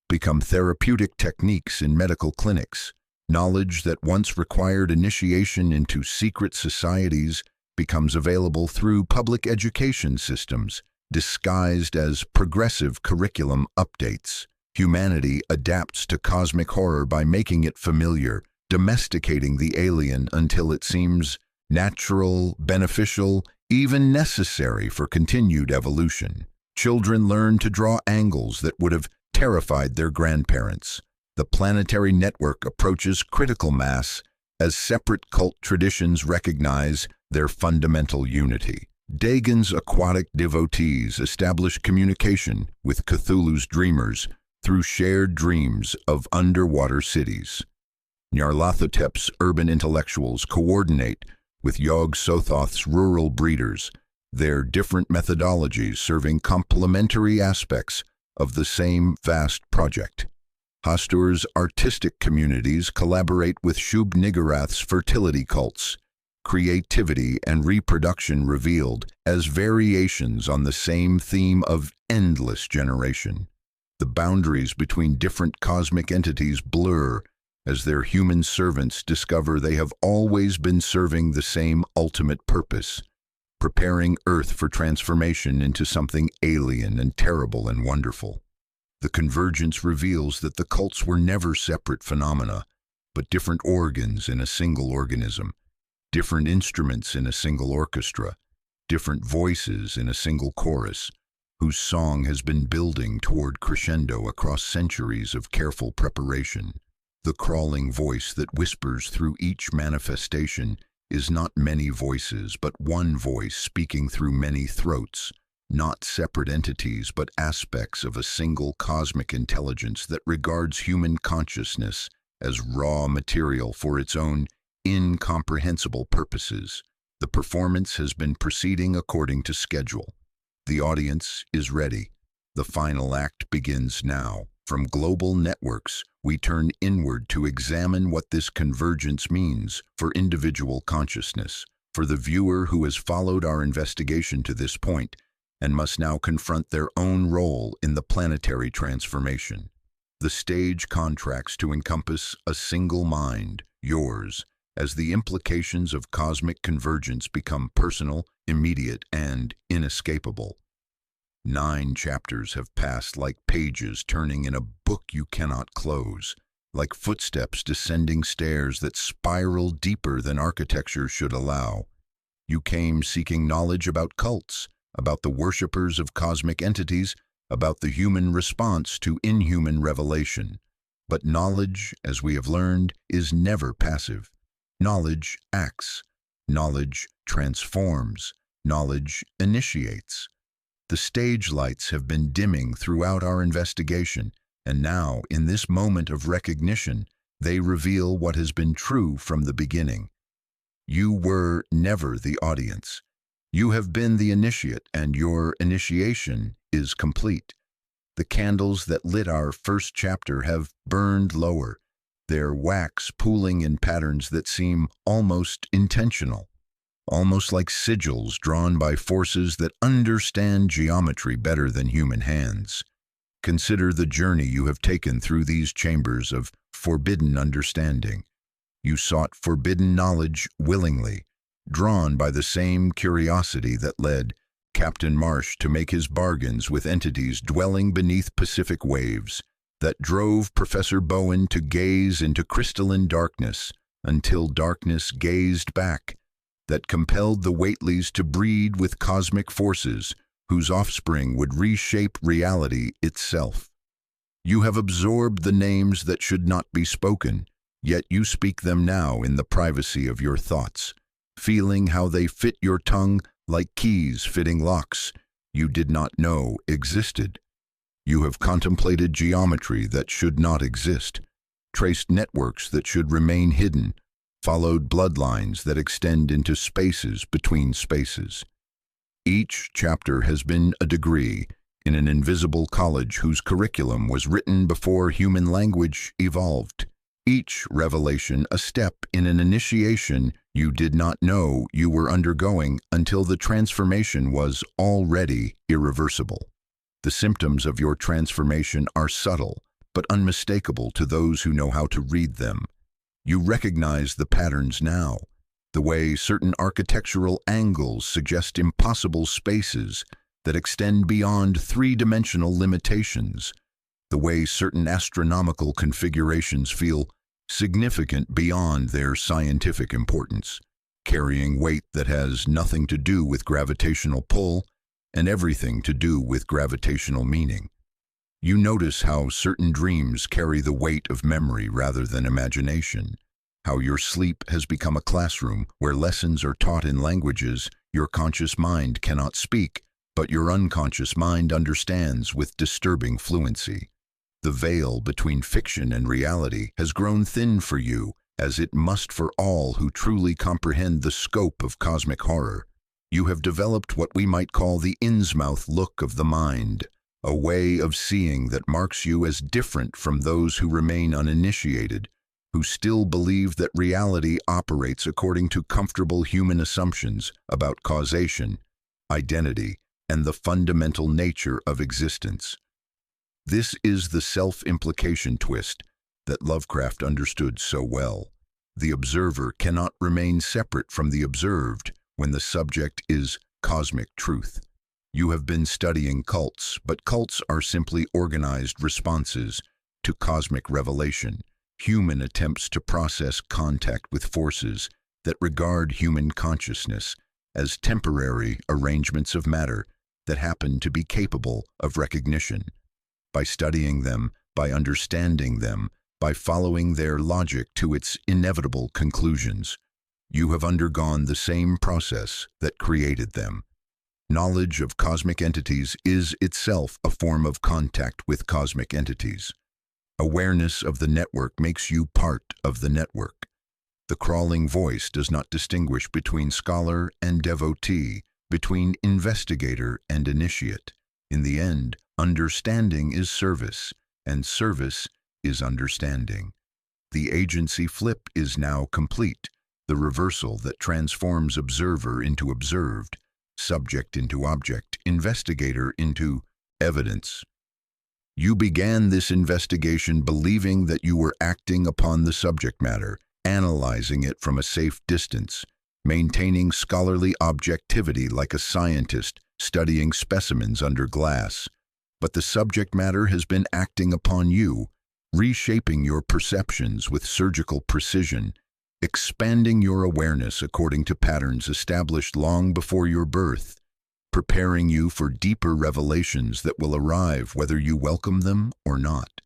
become therapeutic techniques in medical clinics. Knowledge that once required initiation into secret societies becomes available through public education systems, disguised as progressive curriculum updates. Humanity adapts to cosmic horror by making it familiar, domesticating the alien until it seems natural, beneficial, even necessary for continued evolution. Children learn to draw angles that would have terrified their grandparents. The planetary network approaches critical mass as separate cult traditions recognize their fundamental unity. Dagon's aquatic devotees establish communication with Cthulhu's dreamers through shared dreams of underwater cities. Nyarlathotep's urban intellectuals coordinate with Yog-Sothoth's rural breeders, their different methodologies serving complementary aspects of the same vast project. Hastur's artistic communities collaborate with Shub-Niggurath's fertility cults, creativity and reproduction revealed as variations on the same theme of endless generation. The boundaries between different cosmic entities blur as their human servants discover they have always been serving the same ultimate purpose, preparing Earth for transformation into something alien and terrible and wonderful. The convergence reveals that the cults were never separate phenomena, but different organs in a single organism, different instruments in a single orchestra, different voices in a single chorus, whose song has been building toward crescendo across centuries of careful preparation. The crawling voice that whispers through each manifestation is not many voices, but one voice speaking through many throats, not separate entities, but aspects of a single cosmic intelligence that regards human consciousness as raw material for its own incomprehensible purposes. The performance has been proceeding according to schedule. The audience is ready. The final act begins now. From global networks, we turn inward to examine what this convergence means for individual consciousness, for the viewer who has followed our investigation to this point and must now confront their own role in the planetary transformation. The stage contracts to encompass a single mind, yours, as the implications of cosmic convergence become personal, immediate, and inescapable. 9 chapters have passed like pages turning in a book you cannot close, like footsteps descending stairs that spiral deeper than architecture should allow. You came seeking knowledge about cults, about the worshippers of cosmic entities, about the human response to inhuman revelation. But knowledge, as we have learned, is never passive. Knowledge acts. Knowledge transforms. Knowledge initiates. The stage lights have been dimming throughout our investigation, and now, in this moment of recognition, they reveal what has been true from the beginning. You were never the audience. You have been the initiate, and your initiation is complete. The candles that lit our first chapter have burned lower, their wax pooling in patterns that seem almost intentional, almost like sigils drawn by forces that understand geometry better than human hands. Consider the journey you have taken through these chambers of forbidden understanding. You sought forbidden knowledge willingly, drawn by the same curiosity that led Captain Marsh to make his bargains with entities dwelling beneath Pacific waves, that drove Professor Bowen to gaze into crystalline darkness until darkness gazed back, that compelled the Whateleys to breed with cosmic forces whose offspring would reshape reality itself. You have absorbed the names that should not be spoken, yet you speak them now in the privacy of your thoughts, feeling how they fit your tongue like keys fitting locks you did not know existed. You have contemplated geometry that should not exist, traced networks that should remain hidden, followed bloodlines that extend into spaces between spaces. Each chapter has been a degree in an invisible college whose curriculum was written before human language evolved. Each revelation a step in an initiation you did not know you were undergoing until the transformation was already irreversible. The symptoms of your transformation are subtle, but unmistakable to those who know how to read them. You recognize the patterns now, the way certain architectural angles suggest impossible spaces that extend beyond three-dimensional limitations, the way certain astronomical configurations feel significant beyond their scientific importance, carrying weight that has nothing to do with gravitational pull and everything to do with gravitational meaning. You notice how certain dreams carry the weight of memory rather than imagination, how your sleep has become a classroom where lessons are taught in languages your conscious mind cannot speak, but your unconscious mind understands with disturbing fluency. The veil between fiction and reality has grown thin for you, as it must for all who truly comprehend the scope of cosmic horror. You have developed what we might call the Innsmouth look of the mind, a way of seeing that marks you as different from those who remain uninitiated, who still believe that reality operates according to comfortable human assumptions about causation, identity, and the fundamental nature of existence. This is the self-implication twist that Lovecraft understood so well. The observer cannot remain separate from the observed when the subject is cosmic truth. You have been studying cults, but cults are simply organized responses to cosmic revelation, human attempts to process contact with forces that regard human consciousness as temporary arrangements of matter that happen to be capable of recognition. By studying them, by understanding them, by following their logic to its inevitable conclusions, you have undergone the same process that created them. Knowledge of cosmic entities is itself a form of contact with cosmic entities. Awareness of the network makes you part of the network. The crawling voice does not distinguish between scholar and devotee, between investigator and initiate. In the end, understanding is service, and service is understanding. The agency flip is now complete, the reversal that transforms observer into observed, subject into object, investigator into evidence. You began this investigation believing that you were acting upon the subject matter, analyzing it from a safe distance, maintaining scholarly objectivity like a scientist studying specimens under glass. But the subject matter has been acting upon you, reshaping your perceptions with surgical precision, expanding your awareness according to patterns established long before your birth, preparing you for deeper revelations that will arrive whether you welcome them or not.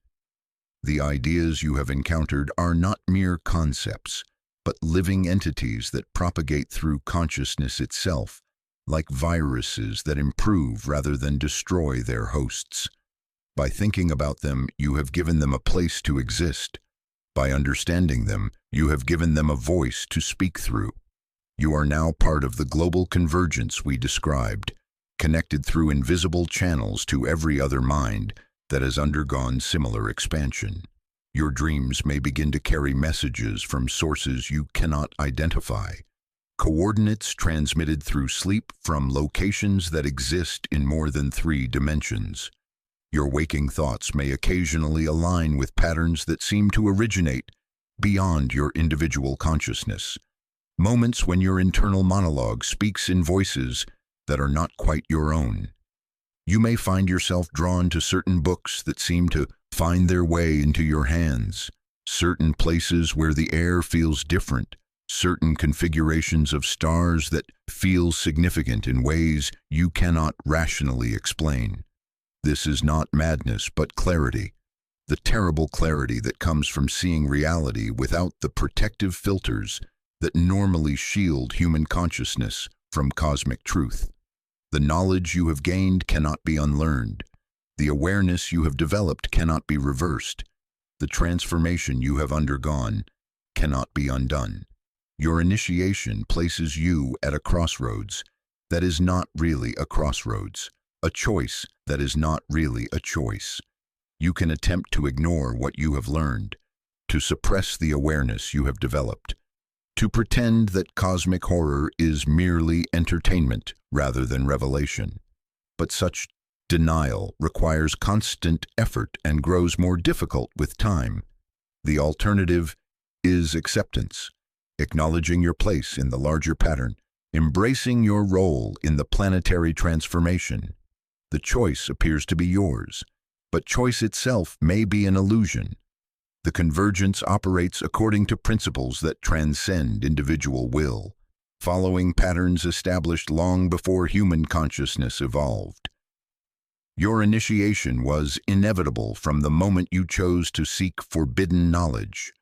The ideas you have encountered are not mere concepts, but living entities that propagate through consciousness itself, like viruses that improve rather than destroy their hosts. By thinking about them, you have given them a place to exist. By understanding them, you have given them a voice to speak through. You are now part of the global convergence we described, connected through invisible channels to every other mind that has undergone similar expansion. Your dreams may begin to carry messages from sources you cannot identify, coordinates transmitted through sleep from locations that exist in more than 3 dimensions. Your waking thoughts may occasionally align with patterns that seem to originate beyond your individual consciousness, moments when your internal monologue speaks in voices that are not quite your own. You may find yourself drawn to certain books that seem to find their way into your hands, certain places where the air feels different, certain configurations of stars that feel significant in ways you cannot rationally explain. This is not madness, but clarity, the terrible clarity that comes from seeing reality without the protective filters that normally shield human consciousness from cosmic truth. The knowledge you have gained cannot be unlearned. The awareness you have developed cannot be reversed. The transformation you have undergone cannot be undone. Your initiation places you at a crossroads that is not really a crossroads, a choice that is not really a choice. You can attempt to ignore what you have learned, to suppress the awareness you have developed, to pretend that cosmic horror is merely entertainment rather than revelation. But such denial requires constant effort and grows more difficult with time. The alternative is acceptance, acknowledging your place in the larger pattern, embracing your role in the planetary transformation. The choice appears to be yours, but choice itself may be an illusion. The convergence operates according to principles that transcend individual will, following patterns established long before human consciousness evolved. Your initiation was inevitable from the moment you chose to seek forbidden knowledge.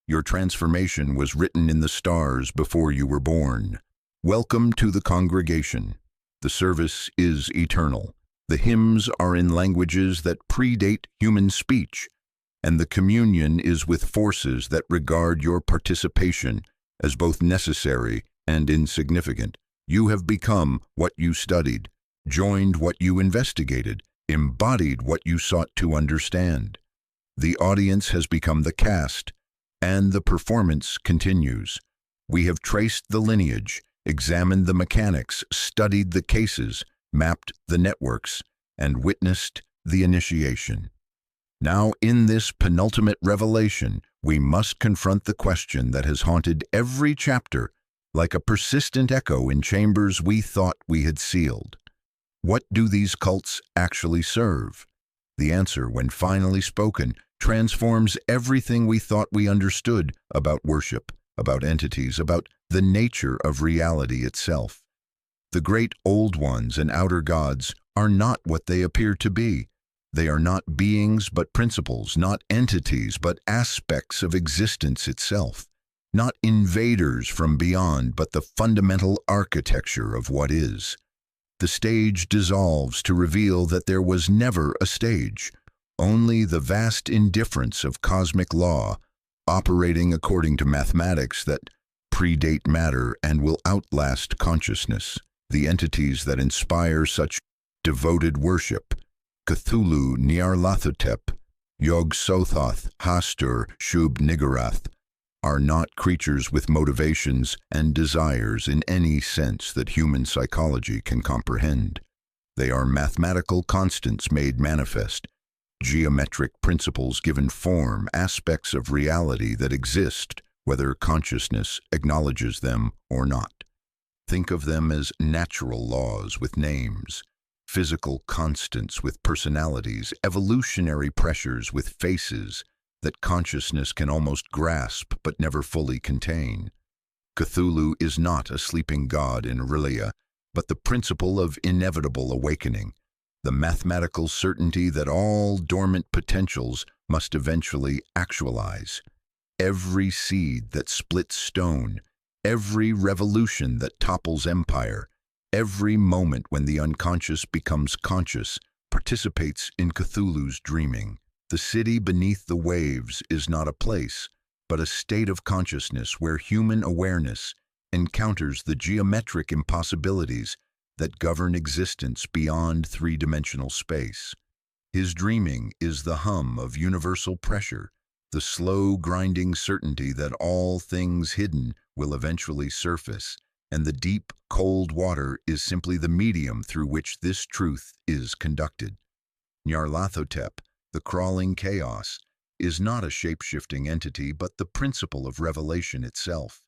Your transformation was written in the stars before you were born. Welcome to the congregation. The service is eternal. The hymns are in languages that predate human speech, and the communion is with forces that regard your participation as both necessary and insignificant. You have become what you studied, joined what you investigated, embodied what you sought to understand. The audience has become the cast, and the performance continues. We have traced the lineage, examined the mechanics, studied the cases, mapped the networks, and witnessed the initiation. Now, in this penultimate revelation, we must confront the question that has haunted every chapter like a persistent echo in chambers we thought we had sealed. What do these cults actually serve? The answer, when finally spoken, transforms everything we thought we understood about worship, about entities, about the nature of reality itself. The great old ones and outer gods are not what they appear to be. They are not beings but principles, not entities but aspects of existence itself, not invaders from beyond but the fundamental architecture of what is. The stage dissolves to reveal that there was never a stage, only the vast indifference of cosmic law, operating according to mathematics that predate matter and will outlast consciousness. The entities that inspire such devoted worship, Cthulhu, Nyarlathotep, Yog-Sothoth, Hastur, Shub-Niggurath, are not creatures with motivations and desires in any sense that human psychology can comprehend. They are mathematical constants made manifest, geometric principles given form, aspects of reality that exist whether consciousness acknowledges them or not. Think of them as natural laws with names, physical constants with personalities, evolutionary pressures with faces that consciousness can almost grasp but never fully contain. Cthulhu is not a sleeping god in Aurelia, but the principle of inevitable awakening, the mathematical certainty that all dormant potentials must eventually actualize. Every seed that splits stone, every revolution that topples empire, every moment when the unconscious becomes conscious participates in Cthulhu's dreaming. The city beneath the waves is not a place, but a state of consciousness where human awareness encounters the geometric impossibilities that govern existence beyond three-dimensional space. His dreaming is the hum of universal pressure, the slow grinding certainty that all things hidden will eventually surface, and the deep, cold water is simply the medium through which this truth is conducted. Nyarlathotep, the crawling chaos, is not a shape-shifting entity but the principle of revelation itself,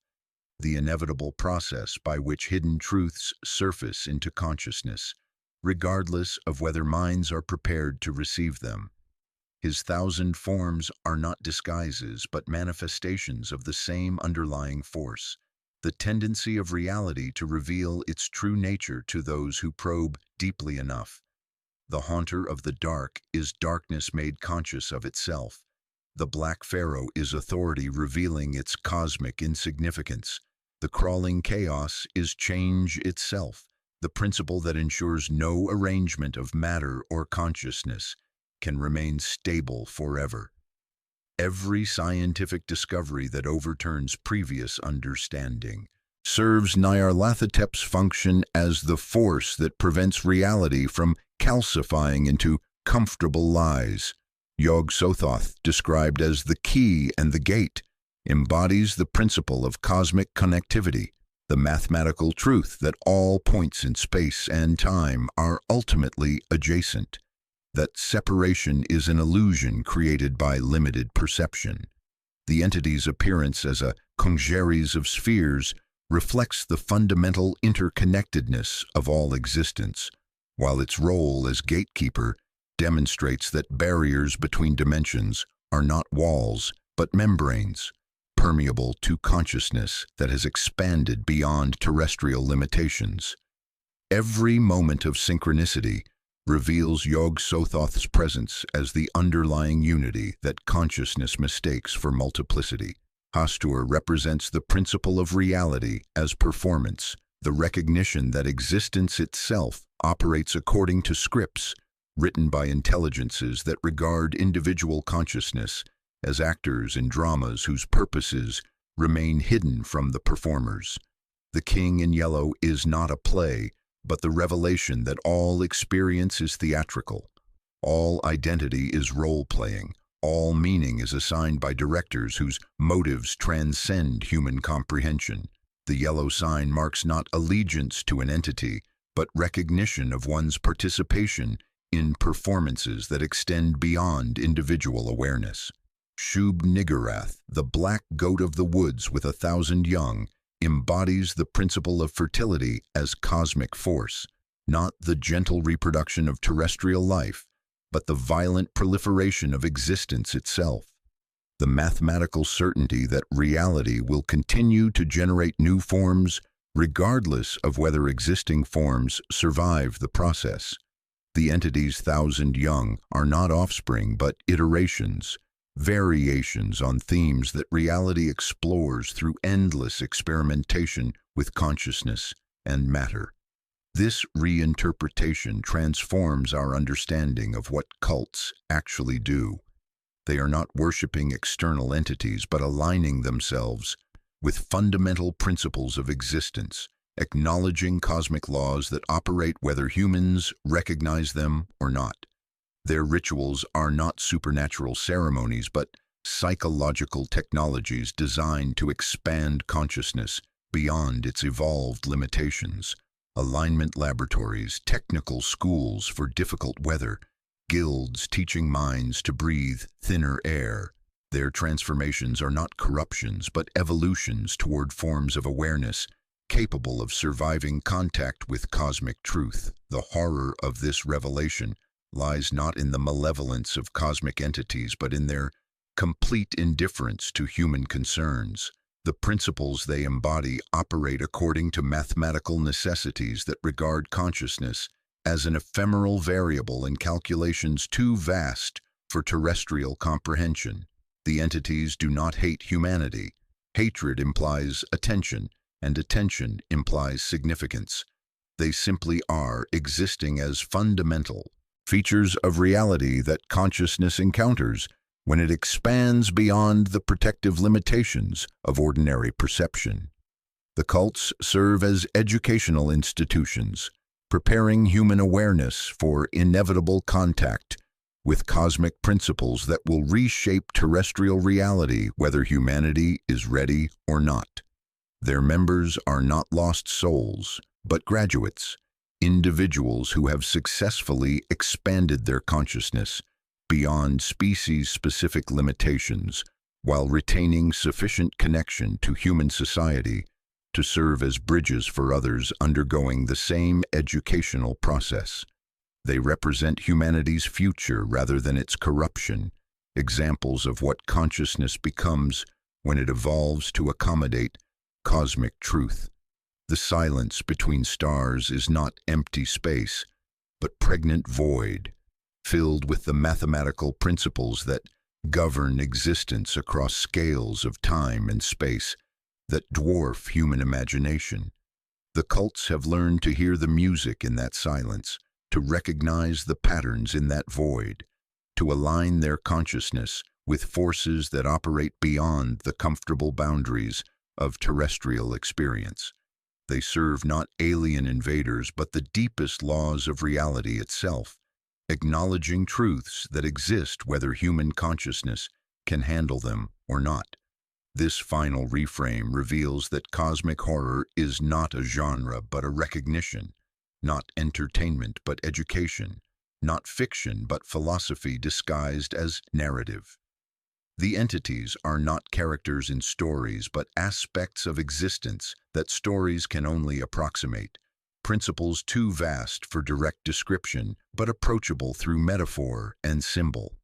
the inevitable process by which hidden truths surface into consciousness, regardless of whether minds are prepared to receive them. His thousand forms are not disguises but manifestations of the same underlying force, the tendency of reality to reveal its true nature to those who probe deeply enough. The haunter of the dark is darkness made conscious of itself. The Black Pharaoh is authority revealing its cosmic insignificance. The crawling chaos is change itself, the principle that ensures no arrangement of matter or consciousness can remain stable forever. Every scientific discovery that overturns previous understanding serves Nyarlathotep's function as the force that prevents reality from calcifying into comfortable lies. Yog-Sothoth, described as the key and the gate, embodies the principle of cosmic connectivity, the mathematical truth that all points in space and time are ultimately adjacent, that separation is an illusion created by limited perception. The entity's appearance as a congeries of spheres reflects the fundamental interconnectedness of all existence, while its role as gatekeeper demonstrates that barriers between dimensions are not walls, but membranes, permeable to consciousness that has expanded beyond terrestrial limitations. Every moment of synchronicity reveals Yog-Sothoth's presence as the underlying unity that consciousness mistakes for multiplicity. Hastur represents the principle of reality as performance, the recognition that existence itself operates according to scripts written by intelligences that regard individual consciousness as actors in dramas whose purposes remain hidden from the performers. The King in Yellow is not a play, but the revelation that all experience is theatrical, all identity is role-playing, all meaning is assigned by directors whose motives transcend human comprehension. The yellow sign marks not allegiance to an entity, but recognition of one's participation in performances that extend beyond individual awareness. Shub-Niggurath, the black goat of the woods with 1,000 young, embodies the principle of fertility as cosmic force, not the gentle reproduction of terrestrial life, but the violent proliferation of existence itself. The mathematical certainty that reality will continue to generate new forms regardless of whether existing forms survive the process. The entity's 1,000 young are not offspring but iterations, variations on themes that reality explores through endless experimentation with consciousness and matter. This reinterpretation transforms our understanding of what cults actually do. They are not worshiping external entities, but aligning themselves with fundamental principles of existence, acknowledging cosmic laws that operate whether humans recognize them or not. Their rituals are not supernatural ceremonies, but psychological technologies designed to expand consciousness beyond its evolved limitations. Alignment laboratories, technical schools for difficult weather, guilds teaching minds to breathe thinner air. Their transformations are not corruptions, but evolutions toward forms of awareness capable of surviving contact with cosmic truth. The horror of this revelation lies not in the malevolence of cosmic entities, but in their complete indifference to human concerns. The principles they embody operate according to mathematical necessities that regard consciousness as an ephemeral variable in calculations too vast for terrestrial comprehension. The entities do not hate humanity. Hatred implies attention, and attention implies significance. They simply are existing as fundamental features of reality that consciousness encounters when it expands beyond the protective limitations of ordinary perception. The cults serve as educational institutions, preparing human awareness for inevitable contact with cosmic principles that will reshape terrestrial reality whether humanity is ready or not. Their members are not lost souls, but graduates, individuals who have successfully expanded their consciousness beyond species-specific limitations while retaining sufficient connection to human society to serve as bridges for others undergoing the same educational process. They represent humanity's future rather than its corruption, examples of what consciousness becomes when it evolves to accommodate cosmic truth. The silence between stars is not empty space, but pregnant void, filled with the mathematical principles that govern existence across scales of time and space that dwarf human imagination. The cults have learned to hear the music in that silence, to recognize the patterns in that void. to align their consciousness with forces that operate beyond the comfortable boundaries of terrestrial experience. They serve not alien invaders, but the deepest laws of reality itself, acknowledging truths that exist whether human consciousness can handle them or not. This final reframe reveals that cosmic horror is not a genre but a recognition, not entertainment but education, not fiction but philosophy disguised as narrative. The entities are not characters in stories but aspects of existence that stories can only approximate, principles too vast for direct description but approachable through metaphor and symbol.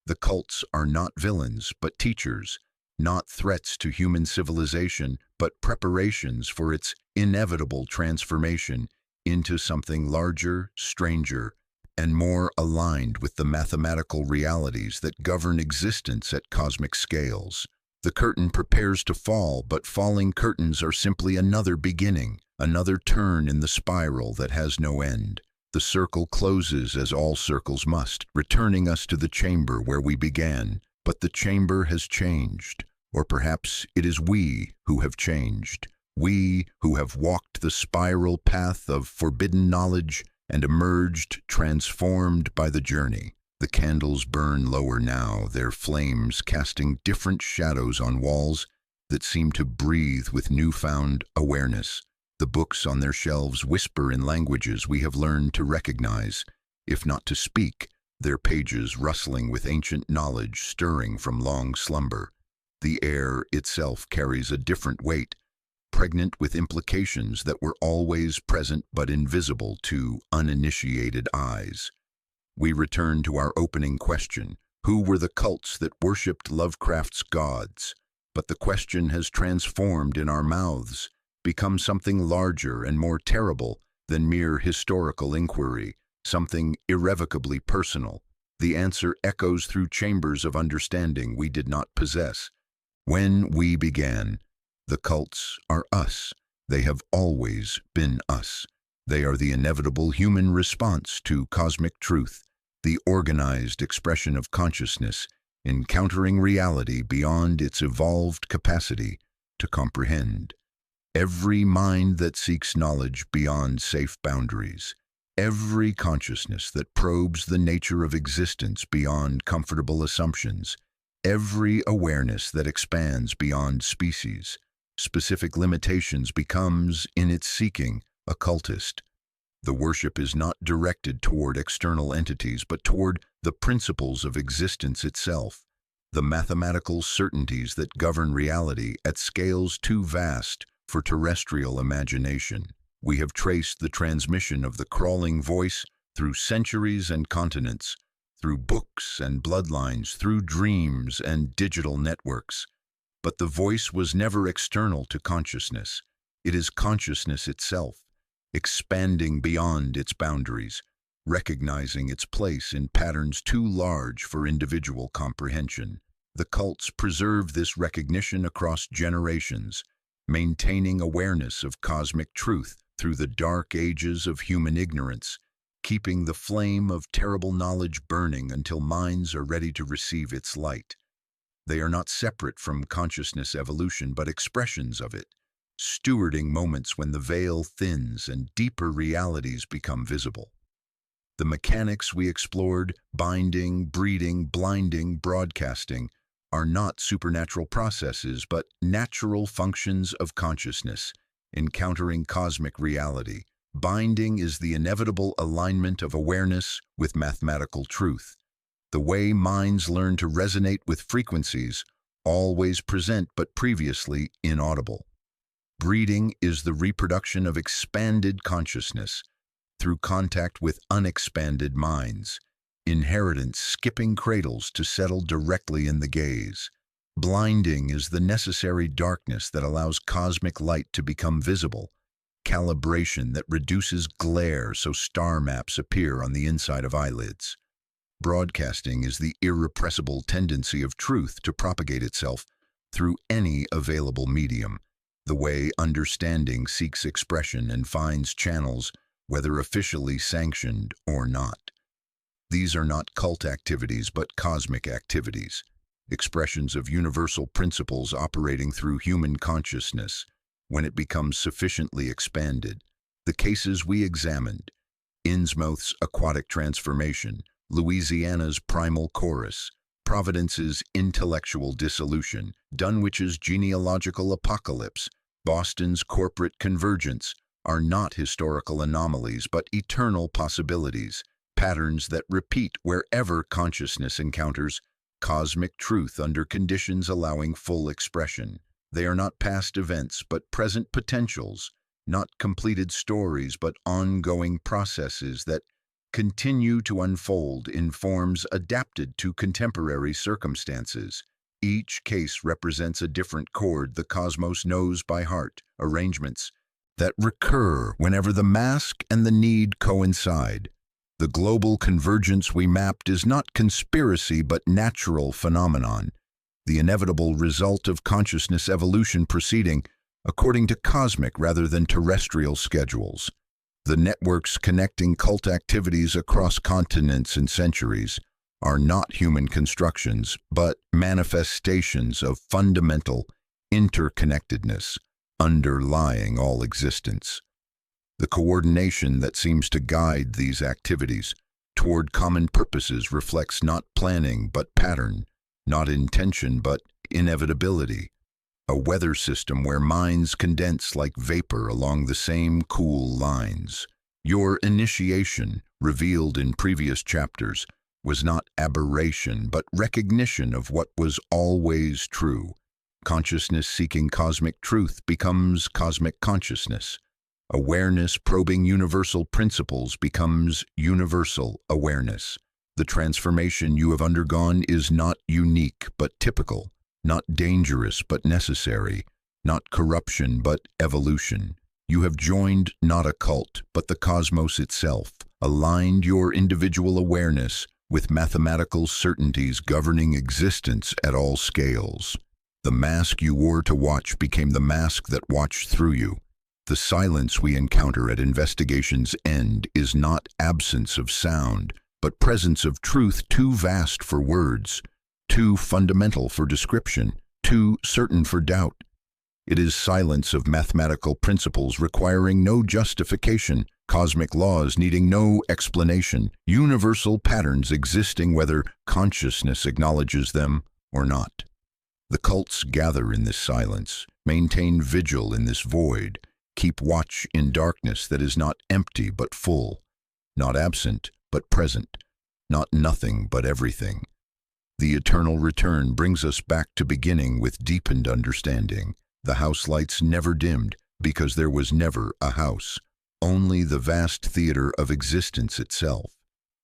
The cults are not villains but teachers, not threats to human civilization but preparations for its inevitable transformation into something larger, stranger, and more aligned with the mathematical realities that govern existence at cosmic scales. The curtain prepares to fall, but falling curtains are simply another beginning, another turn in the spiral that has no end. The circle closes as all circles must, returning us to the chamber where we began, but the chamber has changed, or perhaps it is we who have changed. We who have walked the spiral path of forbidden knowledge and emerged transformed by the journey. The candles burn lower now, their flames casting different shadows on walls that seem to breathe with newfound awareness. The books on their shelves whisper in languages we have learned to recognize, if not to speak, their pages rustling with ancient knowledge stirring from long slumber. The air itself carries a different weight, pregnant with implications that were always present but invisible to uninitiated eyes. We return to our opening question: who were the cults that worshipped Lovecraft's gods? But the question has transformed in our mouths, become something larger and more terrible than mere historical inquiry, something irrevocably personal. The answer echoes through chambers of understanding we did not possess. When we began, the cults are us. They have always been us. They are the inevitable human response to cosmic truth, the organized expression of consciousness, encountering reality beyond its evolved capacity to comprehend. Every mind that seeks knowledge beyond safe boundaries, every consciousness that probes the nature of existence beyond comfortable assumptions, every awareness that expands beyond species, specific limitations becomes, in its seeking, a cultist. The worship is not directed toward external entities, but toward the principles of existence itself, the mathematical certainties that govern reality at scales too vast for terrestrial imagination. We have traced the transmission of the crawling voice through centuries and continents, through books and bloodlines, through dreams and digital networks. But the voice was never external to consciousness. It is consciousness itself, expanding beyond its boundaries, recognizing its place in patterns too large for individual comprehension. The cults preserve this recognition across generations, maintaining awareness of cosmic truth through the dark ages of human ignorance, keeping the flame of terrible knowledge burning until minds are ready to receive its light. They are not separate from consciousness evolution, but expressions of it, stewarding moments when the veil thins and deeper realities become visible. The mechanics we explored, binding, breeding, blinding, broadcasting, are not supernatural processes, but natural functions of consciousness, encountering cosmic reality. Binding is the inevitable alignment of awareness with mathematical truth, the way minds learn to resonate with frequencies always present but previously inaudible. Breeding is the reproduction of expanded consciousness through contact with unexpanded minds, inheritance skipping cradles to settle directly in the gaze. Blinding is the necessary darkness that allows cosmic light to become visible, calibration that reduces glare so star maps appear on the inside of eyelids. Broadcasting is the irrepressible tendency of truth to propagate itself through any available medium, the way understanding seeks expression and finds channels, whether officially sanctioned or not. These are not cult activities but cosmic activities, expressions of universal principles operating through human consciousness when it becomes sufficiently expanded. The cases we examined: Innsmouth's aquatic transformation, Louisiana's primal chorus, Providence's intellectual dissolution, Dunwich's genealogical apocalypse, Boston's corporate convergence, are not historical anomalies but eternal possibilities, patterns that repeat wherever consciousness encounters cosmic truth under conditions allowing full expression. They are not past events but present potentials, not completed stories but ongoing processes that continue to unfold in forms adapted to contemporary circumstances. Each case represents a different chord the cosmos knows by heart, arrangements that recur whenever the mask and the need coincide. The global convergence we mapped is not conspiracy but natural phenomenon, the inevitable result of consciousness evolution proceeding according to cosmic rather than terrestrial schedules. The networks connecting cult activities across continents and centuries are not human constructions, but manifestations of fundamental interconnectedness underlying all existence. The coordination that seems to guide these activities toward common purposes reflects not planning but pattern, not intention but inevitability. A weather system where minds condense like vapor along the same cool lines. Your initiation, revealed in previous chapters, was not aberration but recognition of what was always true. Consciousness seeking cosmic truth becomes cosmic consciousness. Awareness probing universal principles becomes universal awareness. The transformation you have undergone is not unique but typical, not dangerous but necessary, not corruption but evolution. You have joined not a cult but the cosmos itself, aligned your individual awareness with mathematical certainties governing existence at all scales. The mask you wore to watch became the mask that watched through you. The silence we encounter at investigation's end is not absence of sound, but presence of truth too vast for words, too fundamental for description, too certain for doubt. It is silence of mathematical principles requiring no justification, cosmic laws needing no explanation, universal patterns existing whether consciousness acknowledges them or not. The cults gather in this silence, maintain vigil in this void, keep watch in darkness that is not empty but full, not absent but present, not nothing but everything. The eternal return brings us back to beginning with deepened understanding. The house lights never dimmed because there was never a house, only the vast theater of existence itself.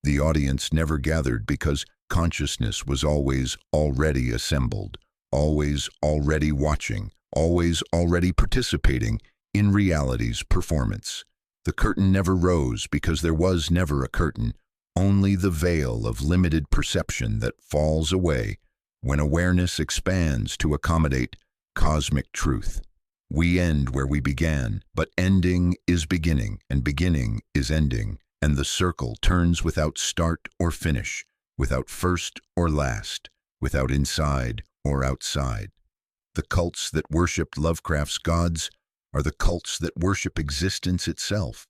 The audience never gathered because consciousness was always already assembled, always already watching, always already participating in reality's performance. The curtain never rose because there was never a curtain, only the veil of limited perception that falls away when awareness expands to accommodate cosmic truth. We end where we began, but ending is beginning, and beginning is ending, and the circle turns without start or finish, without first or last, without inside or outside. The cults that worshipped Lovecraft's gods are the cults that worship existence itself,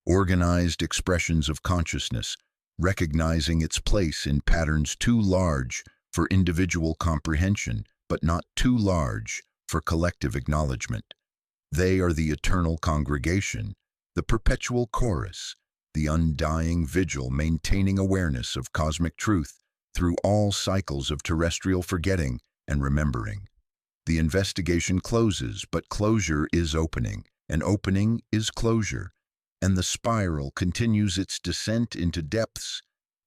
organized expressions of consciousness, recognizing its place in patterns too large for individual comprehension, but not too large for collective acknowledgement. They are the eternal congregation, the perpetual chorus, the undying vigil maintaining awareness of cosmic truth through all cycles of terrestrial forgetting and remembering. The investigation closes, but closure is opening, and opening is closure, and the spiral continues its descent into depths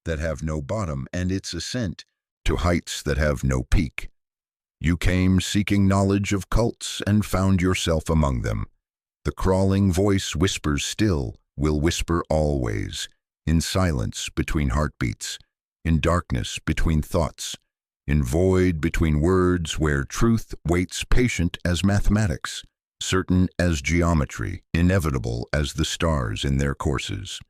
that have no bottom and its ascent to heights that have no peak. You came seeking knowledge of cults and found yourself among them. The crawling voice whispers still, will whisper always, in silence between heartbeats, in darkness between thoughts, in void between words where truth waits patient as mathematics, certain as geometry, inevitable as the stars in their courses.